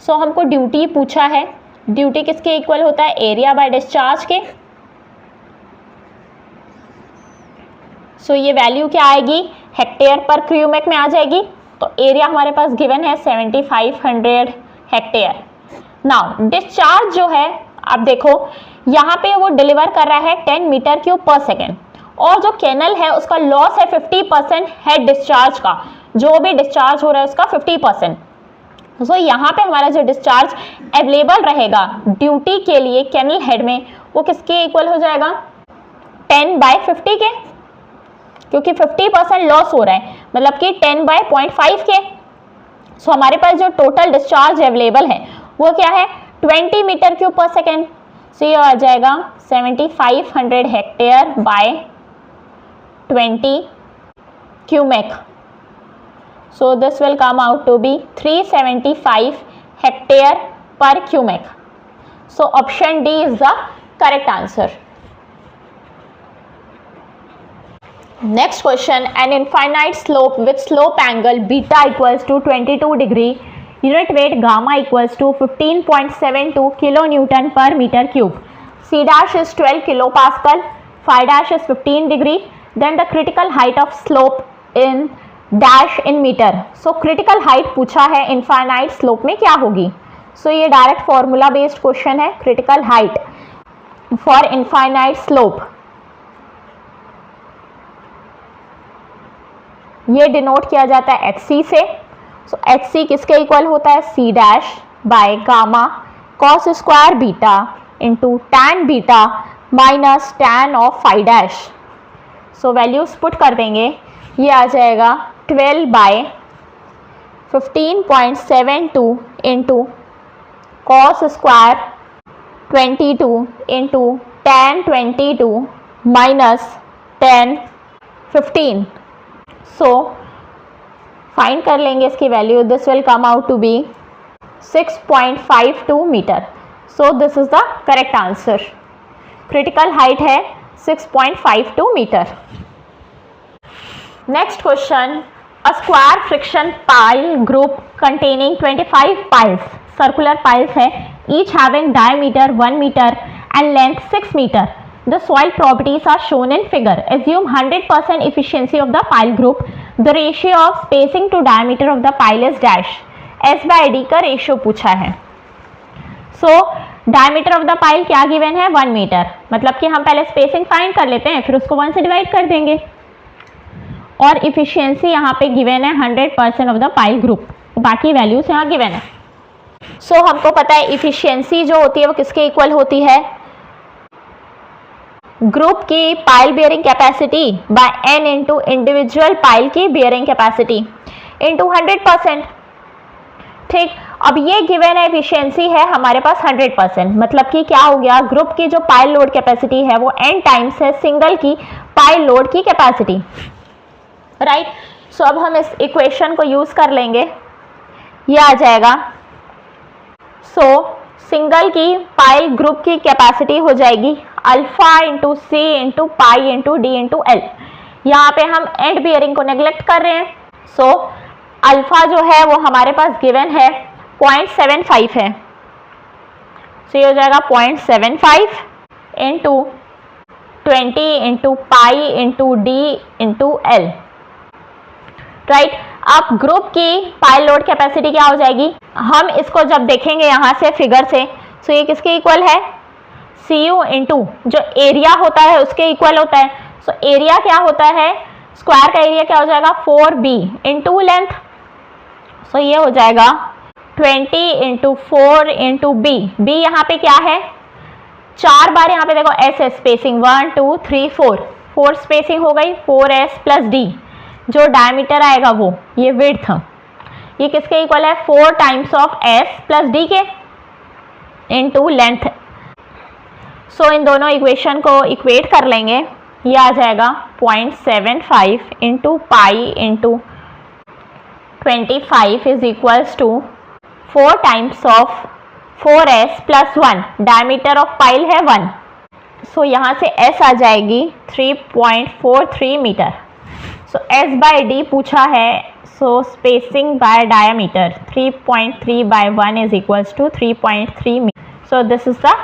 So हमको duty पूछा है, duty किसके equal होता है, area bye discharge के। सो ये value क्या आएगी, हेक्टेयर पर क्यूबिक में आ जाएगी। तो एरिया हमारे पास गिवन है 7500 हेक्टेयर। नाउ डिस्चार्ज जो है, आप देखो यहाँ पे वो डिलीवर कर रहा है 10 मीटर क्यूब पर सेकेंड और जो कैनल है उसका लॉस है 50% हेड डिस्चार्ज का, जो भी डिस्चार्ज हो रहा है उसका 50%। सो यहाँ पे हमारा जो डिस्चार्ज अवेलेबल रहेगा ड्यूटी के लिए कैनल हेड में वो किसके इक्वल हो जाएगा, 10/50 के, क्योंकि 50% लॉस हो रहा है मतलब कि 10/0.5 के। सो हमारे पास जो टोटल डिस्चार्ज अवेलेबल है वो क्या है 20 metre cube per second. So ये आ जाएगा 7500 hectare by 20 cubic. So this will come out to be 375 hectare per cubic. So option D is the correct answer. Next question, an infinite slope with slope angle beta equals to 22 degree, unit weight gamma equals to 15.72 kilonewton per meter cube. C dash is 12 kilopascal, phi dash is 15 degree, then the critical height of slope in dash in meter. So critical height पूछा है infinite slope में क्या होगी. So ये direct formula based question है. Critical height for infinite slope, ये denote किया जाता है HC से. सो HC किसके इक्वल होता है? C dash by gamma cos square beta into tan beta minus tan of phi dash. So values put कर देंगे, ये आ जाएगा 12 by 15.72 into cos square 22 into tan 22 minus tan 15. So find कर लेंगे इसकी value. This will come out to be 6.52 meter. So this is the correct answer. Critical height है 6.52 meter. Next question. A square friction pile group containing 25 piles, circular piles है, each having diameter 1 meter and length 6 meter. The soil properties are shown in figure. Assume 100% efficiency of the pile group. The ratio of spacing to diameter of the pile is dash. S by D का ratio पूछा है. So diameter of the pile क्या given है? 1 metre. मतलब कि हम पहले spacing find कर लेते हैं, फिर उसको 1 से डिवाइड कर देंगे. और इफिशियंसी यहाँ पे गिवन है 100% ऑफ द पाइल ग्रुप. बाकी वैल्यूज यहाँ गिवन है. सो हमको पता है इफिशियंसी जो होती है वो किसके इक्वल होती है? ग्रुप की pile bearing capacity by n into individual pile की बियरिंग कैपेसिटी इंटू 100%. ठीक, अब ये गिवन है इफिशियंसी है हमारे पास 100%. मतलब कि क्या हो गया? ग्रुप की जो पाइल लोड कैपेसिटी है वो n टाइम्स है सिंगल की पाइल लोड की कैपेसिटी. राइट. सो अब हम इस इक्वेशन को यूज कर लेंगे, ये आ जाएगा. सो सिंगल की पाइल ग्रुप की कैपेसिटी हो जाएगी alpha into C into pi into D into L. यहाँ पे हम एंड बियरिंग को नेग्लेक्ट कर रहे हैं. सो अल्फा जो है वो हमारे पास गिवन है 0.75 है. सो ये हो जाएगा 0.75 into 20 into pi into D into L. Right. अब ग्रुप की पाइल लोड कैपेसिटी क्या हो जाएगी? हम इसको जब देखेंगे यहाँ से फिगर से, सो ये किसके इक्वल है? CU इंटू जो एरिया होता है उसके इक्वल होता है. सो एरिया क्या होता है? स्क्वायर का एरिया क्या हो जाएगा? 4B into length. सो ये हो जाएगा 20 इंटू 4 इंटू B. B यहाँ पे क्या है? 4 बार यहाँ पे देखो S स्पेसिंग 1 2 3 4 स्पेसिंग हो गई. 4S प्लस D जो डायमीटर आएगा वो ये विड्थ, ये किसके इक्वल है? 4 times of S plus D के इनटू लेंथ. सो इन दोनों इक्वेशन को इक्वेट कर लेंगे, ये आ जाएगा 0.75 into pi into 25 is equals to 4 times of 4S plus 1. Diameter of pile है 1. सो यहाँ से S आ जाएगी 3.43 metre. So S by D पूछा है. So spacing by diameter 3.3 by 1 is equals to 3.3 metre. So this is the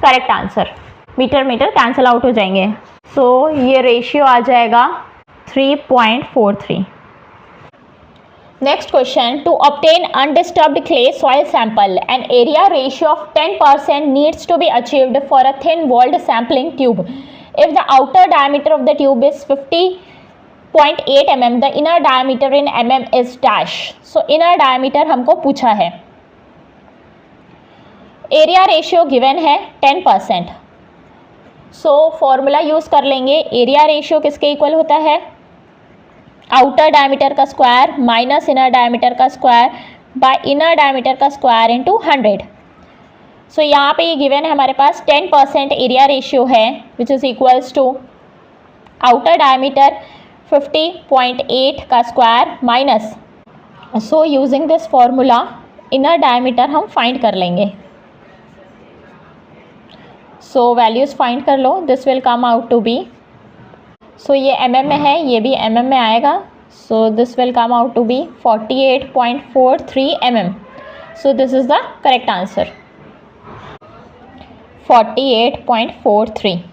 correct answer. Metre metre cancel out हो जाएंगे. So ये रेशियो आ जाएगा 3.43. Next question. To obtain undisturbed clay soil sample an area ratio of 10% needs to be achieved for a thin walled sampling tube. If the outer diameter of the tube is 50.8 mm, the inner diameter in mm is dash. So inner diameter हमको पूछा है. Area ratio given है 10%. So formula use कर लेंगे. Area ratio किसके equal होता है? Outer diameter का स्क्वायर माइनस इनर डायमीटर का स्क्वायर बाय इनर डायमीटर का स्क्वायर इंटू 100. सो यहाँ पे ये गिवन है हमारे पास 10% एरिया रेशियो है which is equals to outer diameter 50.8 का square minus. So using this formula inner diameter हम फाइंड कर लेंगे. सो वैल्यूज़ फाइंड कर लो. This will come out to be. So ये mm में है, ये भी mm में आएगा. So this will come out to be 48.43 mm. So this is the correct answer. 48.43.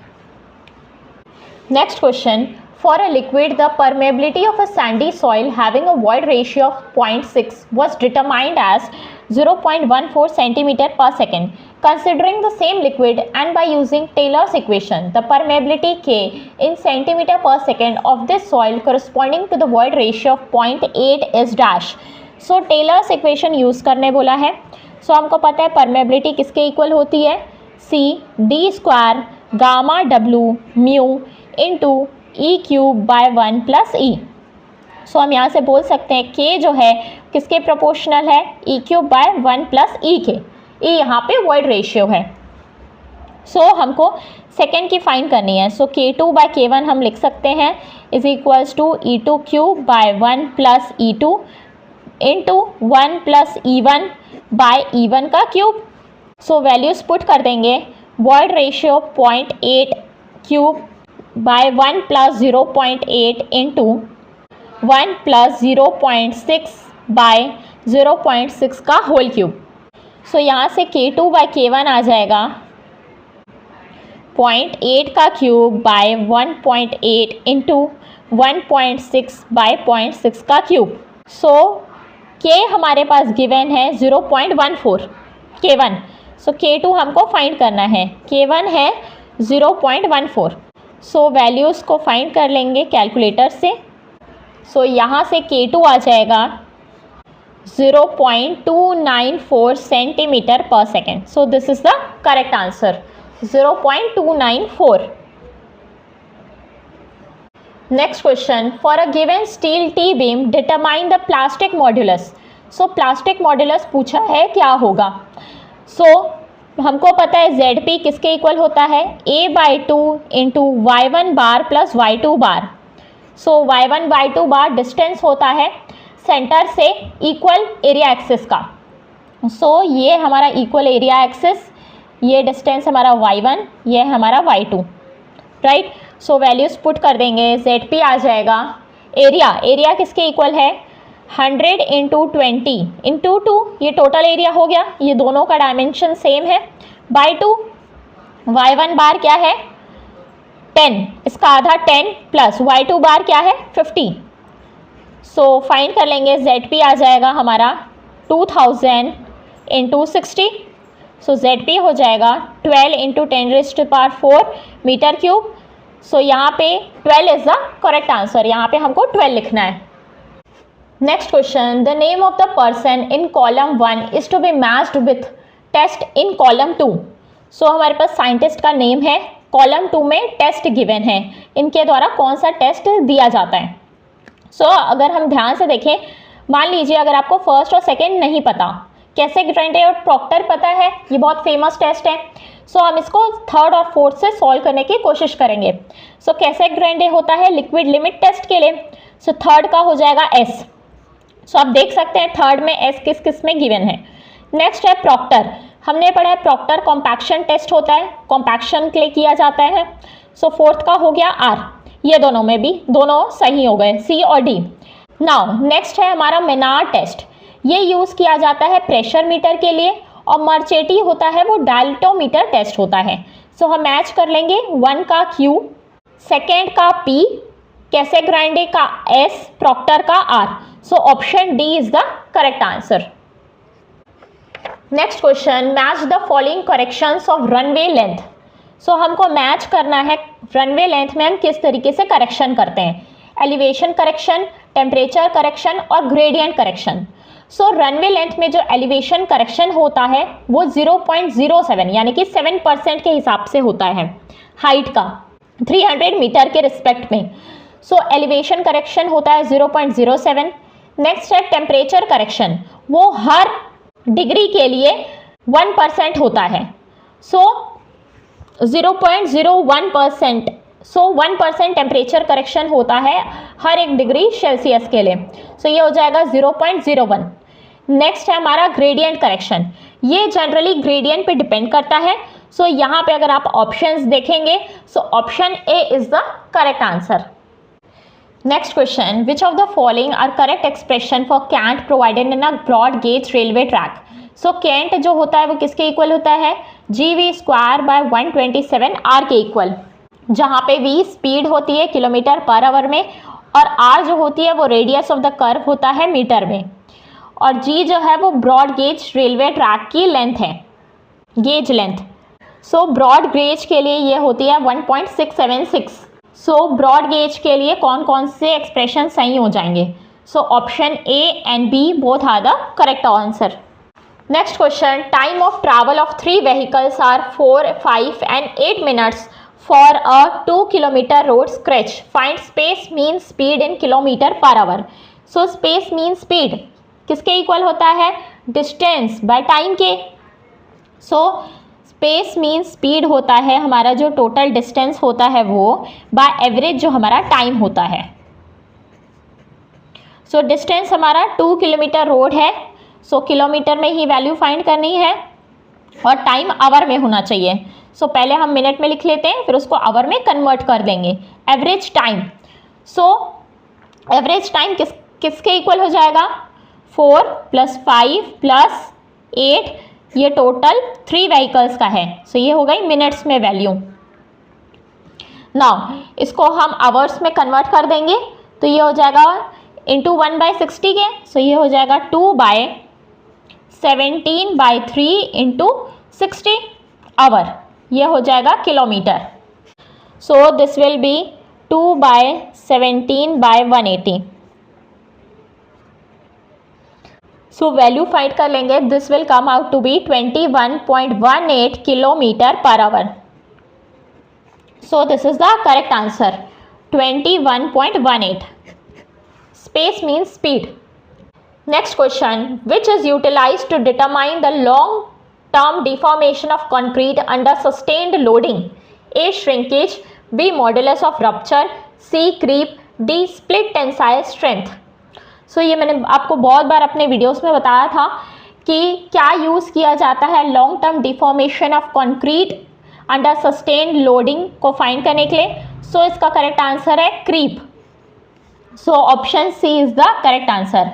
Next question. For a liquid, the permeability of a sandy soil having a void ratio of 0.6 was determined as 0.14 centimeter per second. Considering the same liquid and by using Taylor's equation, the permeability K in centimeter per second of this soil corresponding to the void ratio of 0.8 is dash. So Taylor's equation use करने बोला है. So हमको पता है permeability किसके equal होती है, C d square gamma W mu into e cube by 1 plus e. So हम यहाँ से बोल सकते हैं K जो है किसके प्रोपोर्शनल है, ई क्यूब बाय 1 प्लस ई के. ई यहाँ पे वॉइड रेशियो है. सो हमको सेकेंड की फाइंड करनी है. सो K2 बाय K1 हम लिख सकते हैं is equals to E2 cube by 1 plus E2 into 1 plus E1 by E1 का क्यूब. सो वैल्यूज पुट कर देंगे. Void ratio 0.8 cube by 1 plus 0.8 into 1 plus 0.6 by 0.6 का होल क्यूब. सो यहाँ से K2 बाय K1 आ जाएगा 0.8 का क्यूब बाय 1.8 इंटू 1.6 बाय 0.6 का cube. सो K हमारे पास गिवन है 0.14 K1. सो K2 हमको फाइंड करना है. K1 है 0.14. सो वैल्यूज़ को फाइंड कर लेंगे कैलकुलेटर से. सो यहाँ से K2 आ जाएगा 0.294 सेंटीमीटर पर second. So this is the correct answer 0.294. Next question. For a given steel tea beam determine the plastic modulus. So plastic modulus पूछा है क्या होगा. सो हमको पता है ZP किसके इक्वल होता है, A/2 इंटू Y1 बार प्लस Y2 बार. सो Y1 Y2 बार डिस्टेंस होता है सेंटर से इक्वल एरिया एक्सिस का. सो ये हमारा इक्वल एरिया एक्सिस, ये डिस्टेंस हमारा Y1, ये हमारा Y2, राइट. सो वैल्यूज पुट कर देंगे. ZP आ जाएगा. एरिया किसके इक्वल है, 100 इंटू 20 इंटू 2, ये टोटल एरिया हो गया. ये दोनों का डायमेंशन सेम है. बाय 2 Y1 बार क्या है 10, इसका आधा 10 प्लस Y2 बार क्या है 50. सो फाइंड कर लेंगे. ZP आ जाएगा हमारा 2000 इंटू 60. सो ZP हो जाएगा 12 इंटू 10⁴ मीटर क्यूब. सो यहाँ पे 12 इज द करेक्ट आंसर. यहाँ पे हमको 12 लिखना है. Next question. The name of the person in column 1 is to be matched with test in column 2. So हमारे पास साइंटिस्ट का नेम है, कॉलम 2 में टेस्ट गिवन है, इनके द्वारा कौन सा टेस्ट दिया जाता है. सो अगर हम ध्यान से देखें, मान लीजिए अगर आपको फर्स्ट और सेकंड नहीं पता, कैसेग्रेंडे और प्रॉक्टर पता है, ये बहुत फेमस टेस्ट है. सो हम इसको थर्ड और फोर्थ से सॉल्व करने की कोशिश करेंगे. सो कैसेग्रेंडे होता है लिक्विड लिमिट टेस्ट के लिए. सो थर्ड का हो जाएगा S. सो आप देख सकते हैं थर्ड में S किस किस में गिवन है. नेक्स्ट है प्रॉक्टर. हमने पढ़ा है प्रॉक्टर कॉम्पैक्शन टेस्ट होता है, कॉम्पैक्शन के लिए किया जाता है. सो फोर्थ का हो गया R. ये दोनों में भी दोनों सही हो गए, C और D. नाउ नेक्स्ट है हमारा मेनार्ड टेस्ट. ये यूज़ किया जाता है प्रेशर मीटर के लिए, और मर्चेटी होता है वो डायल्टोमीटर टेस्ट होता है. सो हम मैच कर लेंगे. 1 का Q, सेकेंड का P, कैसेग्रांडे का S, प्रॉक्टर का R. So option D is the correct answer. Next question. Match the following corrections of runway length. So हमको मैच करना है रनवे लेंथ में हम किस तरीके से करेक्शन करते हैं. एलिवेशन करेक्शन, टेम्परेचर करेक्शन और ग्रेडियंट करेक्शन. सो रनवे लेंथ में जो एलिवेशन करेक्शन होता है वो 0.07 यानी कि 7% के हिसाब से होता है हाइट का 300 मीटर के रिस्पेक्ट में. सो एलिवेशन करेक्शन होता है 0.07. नेक्स्ट है टेम्परेचर करेक्शन, वो हर डिग्री के लिए 1% होता है. सो 0.01%. सो 1% टेम्परेचर करेक्शन होता है हर एक डिग्री सेल्सियस के लिए. सो ये हो जाएगा 0.01. नेक्स्ट है हमारा ग्रेडियंट करेक्शन. ये जनरली ग्रेडियंट पे डिपेंड करता है. सो यहाँ पे अगर आप ऑप्शंस देखेंगे, so option A is the correct answer. Next question. Which of the following are correct expression for cant provided in a broad gauge railway track. So cant जो होता है वो किसके इक्वल होता है, GV²/127 r के equal, जहाँ पे V स्पीड होती है किलोमीटर पर आवर में और R जो होती है वो रेडियस ऑफ द कर्व होता है मीटर में, और G जो है वो ब्रॉड गेज रेलवे ट्रैक की लेंथ है, gauge length. So broad gauge के लिए ये होती है 1.676। सो ब्रॉड गेज के लिए कौन कौन से एक्सप्रेशन सही हो जाएंगे? So option A and B both are the correct answer. Next question, time of travel of 3 vehicles are 4, 5 and 8 minutes for a 2 kilometer road stretch. Find space mean speed in kilometer per hour. So space mean speed किसके equal होता है? Distance by time के। So space mean speed होता है हमारा जो total distance होता है वो बाय एवरेज जो हमारा टाइम होता है। सो डिस्टेंस हमारा 2 किलोमीटर रोड है, सो किलोमीटर में ही वैल्यू फाइंड करनी है और टाइम आवर में होना चाहिए। सो पहले हम मिनट में लिख लेते हैं, फिर उसको आवर में कन्वर्ट कर देंगे। Average time, so average time किसके इक्वल हो जाएगा? 4 + 5 + 8, ये टोटल 3 व्हीकल्स का है। सो ये हो गई मिनट्स में वैल्यू। नाउ इसको हम आवर्स में कन्वर्ट कर देंगे, तो ये हो जाएगा इंटू 1/60 के। सो ये हो जाएगा 2/17/3 इंटू 60 आवर, ये हो जाएगा kilometre. So this will be 2/17/180। So value find कर लेंगे, this will come out to be 21.18 kilometre per hour. So this is the correct answer, 21.18। Space means speed. Next question, which is utilised to determine the long term deformation of concrete under sustained loading? A. Shrinkage, B. Modulus of rupture, C. Creep, D. Split tensile strength. So ये मैंने आपको बहुत बार अपने videos में बताया था कि क्या यूज़ किया जाता है long term deformation of concrete under sustained loading को फाइंड करने के लिए। सो इसका करेक्ट आंसर है creep. So option C is the correct answer.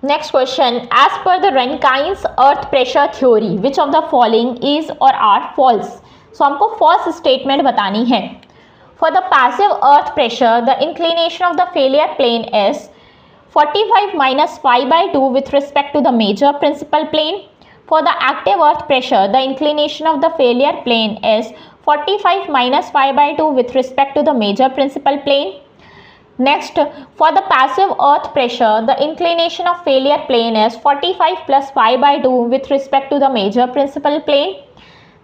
Next question, as per the Rankine's earth pressure theory, which of the following is or are false? So हमको false statement बतानी है। For the passive earth pressure, the inclination of the failure plane is 45 minus π/2 with respect to the major principal plane. For the active earth pressure, the inclination of the failure plane is 45 minus π/2 with respect to the major principal plane. Next, for the passive earth pressure, the inclination of failure plane is 45 plus π/2 with respect to the major principal plane.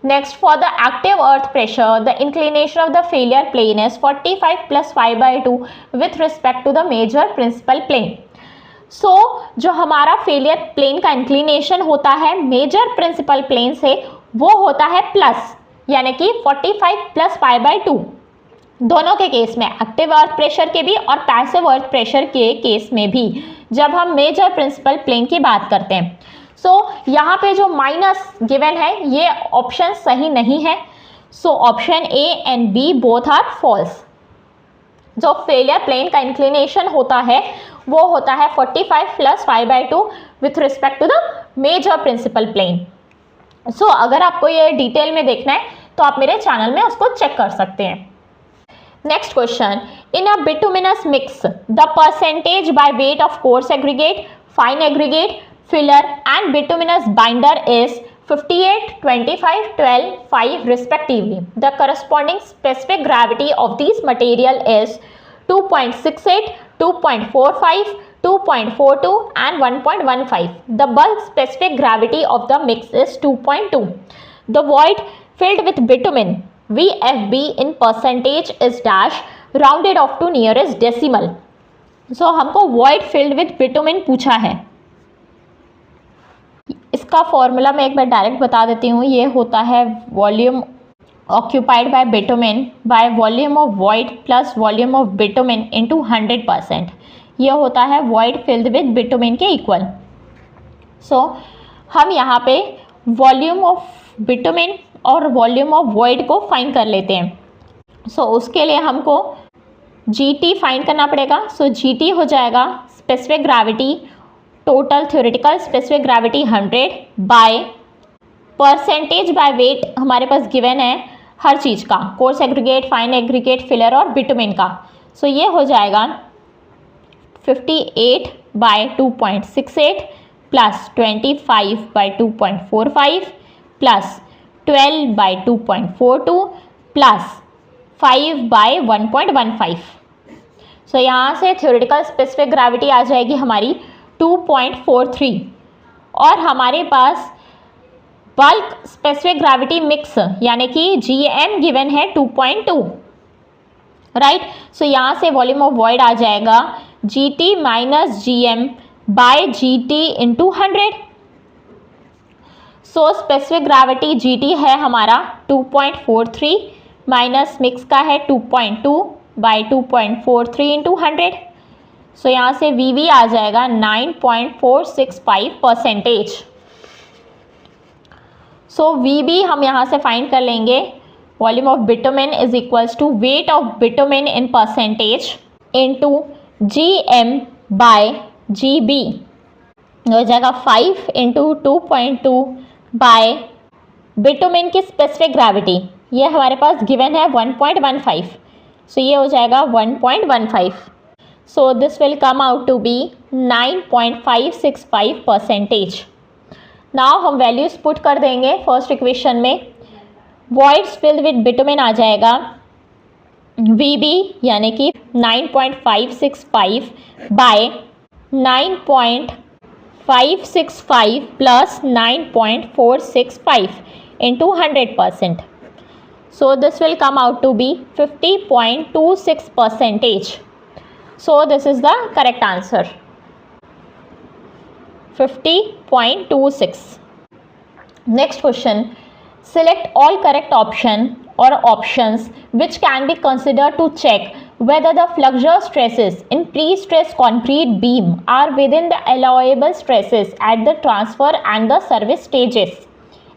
Next, for the active earth pressure, the inclination of the failure plane is 45 plus π/2 with respect to the major principal plane. So, जो हमारा failure plane का inclination होता है major principal plane से, वो होता है plus, यानी कि 45 plus π/2। दोनों के केस में, एक्टिव अर्थ प्रेशर के भी और पैसिव अर्थ प्रेशर के केस में भी, जब हम मेजर प्रिंसिपल प्लेन की बात करते हैं। सो यहाँ पे जो माइनस गिवन है ये ऑप्शन सही नहीं है। So option A and B both are false. जो फेलियर प्लेन का इंक्लिनेशन होता है वो होता है 45 + π/2 with respect to the major principal plane. So अगर आपको ये डिटेल में देखना है तो आप मेरे चैनल में उसको चेक कर सकते हैं। Next question, in a bituminous mix, the percentage by weight of coarse aggregate, fine aggregate, filler and bituminous binder is 58, 25, 12, 5 respectively. The corresponding specific gravity of these material is 2.68, 2.45, 2.42 and 1.15. The bulk specific gravity of the mix is 2.2. The void filled with bitumen VFB in percentage is dash rounded off to nearest decimal. So हमको void filled with bitumen पूछा है। इसका formula मैं एक बार direct बता देती हूँ। ये होता है volume occupied by bitumen by volume of void plus volume of bitumen into 100%। ये होता है void filled with bitumen के इक्वल। सो हम यहाँ पे वॉल्यूम ऑफ बिटुमेन और वॉल्यूम ऑफ वॉइड को फाइंड कर लेते हैं। सो उसके लिए हमको GT फाइंड करना पड़ेगा। सो GT हो जाएगा specific gravity, total theoretical specific gravity 100 by percentage by weight हमारे पास गिवन है हर चीज़ का, coarse aggregate, fine aggregate, filler और बिटुमिन का। सो ये हो जाएगा 58/2.68 प्लस 25/2.45 प्लस 12/2.42 प्लस 5/1.15। सो यहाँ से थ्योरेटिकल स्पेसिफिक ग्रेविटी आ जाएगी हमारी 2.43 और हमारे पास बल्क स्पेसिफिक ग्रेविटी मिक्स यानी कि GM गिवन है 2.2, राइट। सो यहाँ से वॉल्यूम ऑफ वॉइड आ जाएगा GT minus GM by GT into 100। So specific gravity GT है हमारा 2.43 माइनस मिक्स का है 2.2 बाय 2.43 इंटू 100। सो यहाँ से VV आ जाएगा 9.465%। सो VB हम यहाँ से फाइंड कर लेंगे, volume of bitumen is equals to weight of bitumen in percentage into GM by GB हो जाएगा 5 इंटू 2.2 बाय बिटुमिन की स्पेसिफिक ग्रेविटी, ये हमारे पास गिवन है 1.15। सो ये हो जाएगा 1.15। So this will come out to be 9.565%। Now हम वैल्यूज पुट कर देंगे फर्स्ट इक्वेशन में। वॉइड्स फिल्ड विद बिटुमिन आ जाएगा VB यानी कि 9.565 by 9.565 plus 9.465 into 100%। So this will come out to be 50.26%। So this is the correct answer, 50.26. Next question, select all correct option or options which can be considered to check whether the flexure stresses in pre-stressed concrete beam are within the allowable stresses at the transfer and the service stages.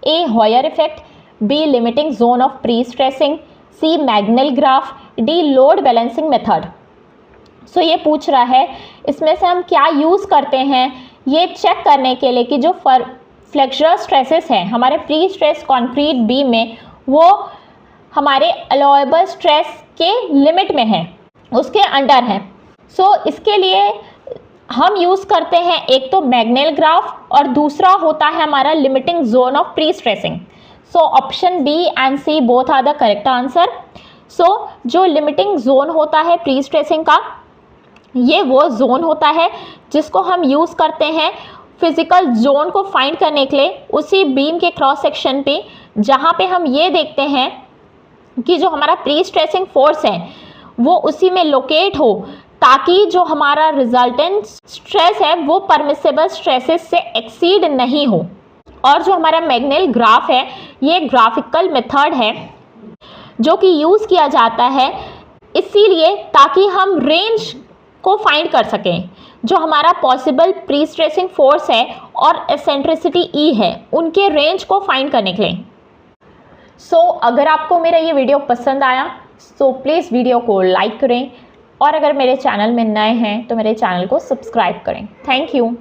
A. Hoyer effect, B. limiting zone of pre-stressing, C. Magnell graph, D. load balancing method. So ये पूछ रहा है इसमें से हम क्या use करते हैं ये चेक करने के लिए कि जो फ्लेक्सुरल स्ट्रेसेस हैं हमारे प्री स्ट्रेस कंक्रीट बीम में वो हमारे अलाउएबल स्ट्रेस के लिमिट में है, उसके अंडर है। सो इसके लिए हम यूज़ करते हैं एक तो मैग्नेल ग्राफ और दूसरा होता है हमारा limiting zone of prestressing. So option B and C both are the correct answer. So जो लिमिटिंग जोन होता है प्री स्ट्रेसिंग का, ये वो जोन होता है जिसको हम यूज़ करते हैं फिजिकल जोन को फाइंड करने के लिए उसी बीम के क्रॉस सेक्शन पे, जहाँ पे हम ये देखते हैं कि जो हमारा प्री स्ट्रेसिंग फोर्स है वो उसी में लोकेट हो, ताकि जो हमारा रिजल्टेंट स्ट्रेस है वो परमिसेबल स्ट्रेसेस से एक्सीड नहीं हो। और जो हमारा मैग्नेल ग्राफ है ये ग्राफिकल मेथड है जो कि यूज़ किया जाता है इसीलिए ताकि हम रेंज को फाइंड कर सकें, जो हमारा पॉसिबल प्री स्ट्रेसिंग फोर्स है और एसेंट्रिसिटी E है उनके रेंज को फाइंड करने के लिए। सो अगर आपको मेरा ये वीडियो पसंद आया तो प्लीज़ वीडियो को लाइक करें और अगर मेरे चैनल में नए हैं तो मेरे चैनल को सब्सक्राइब करें। Thank you.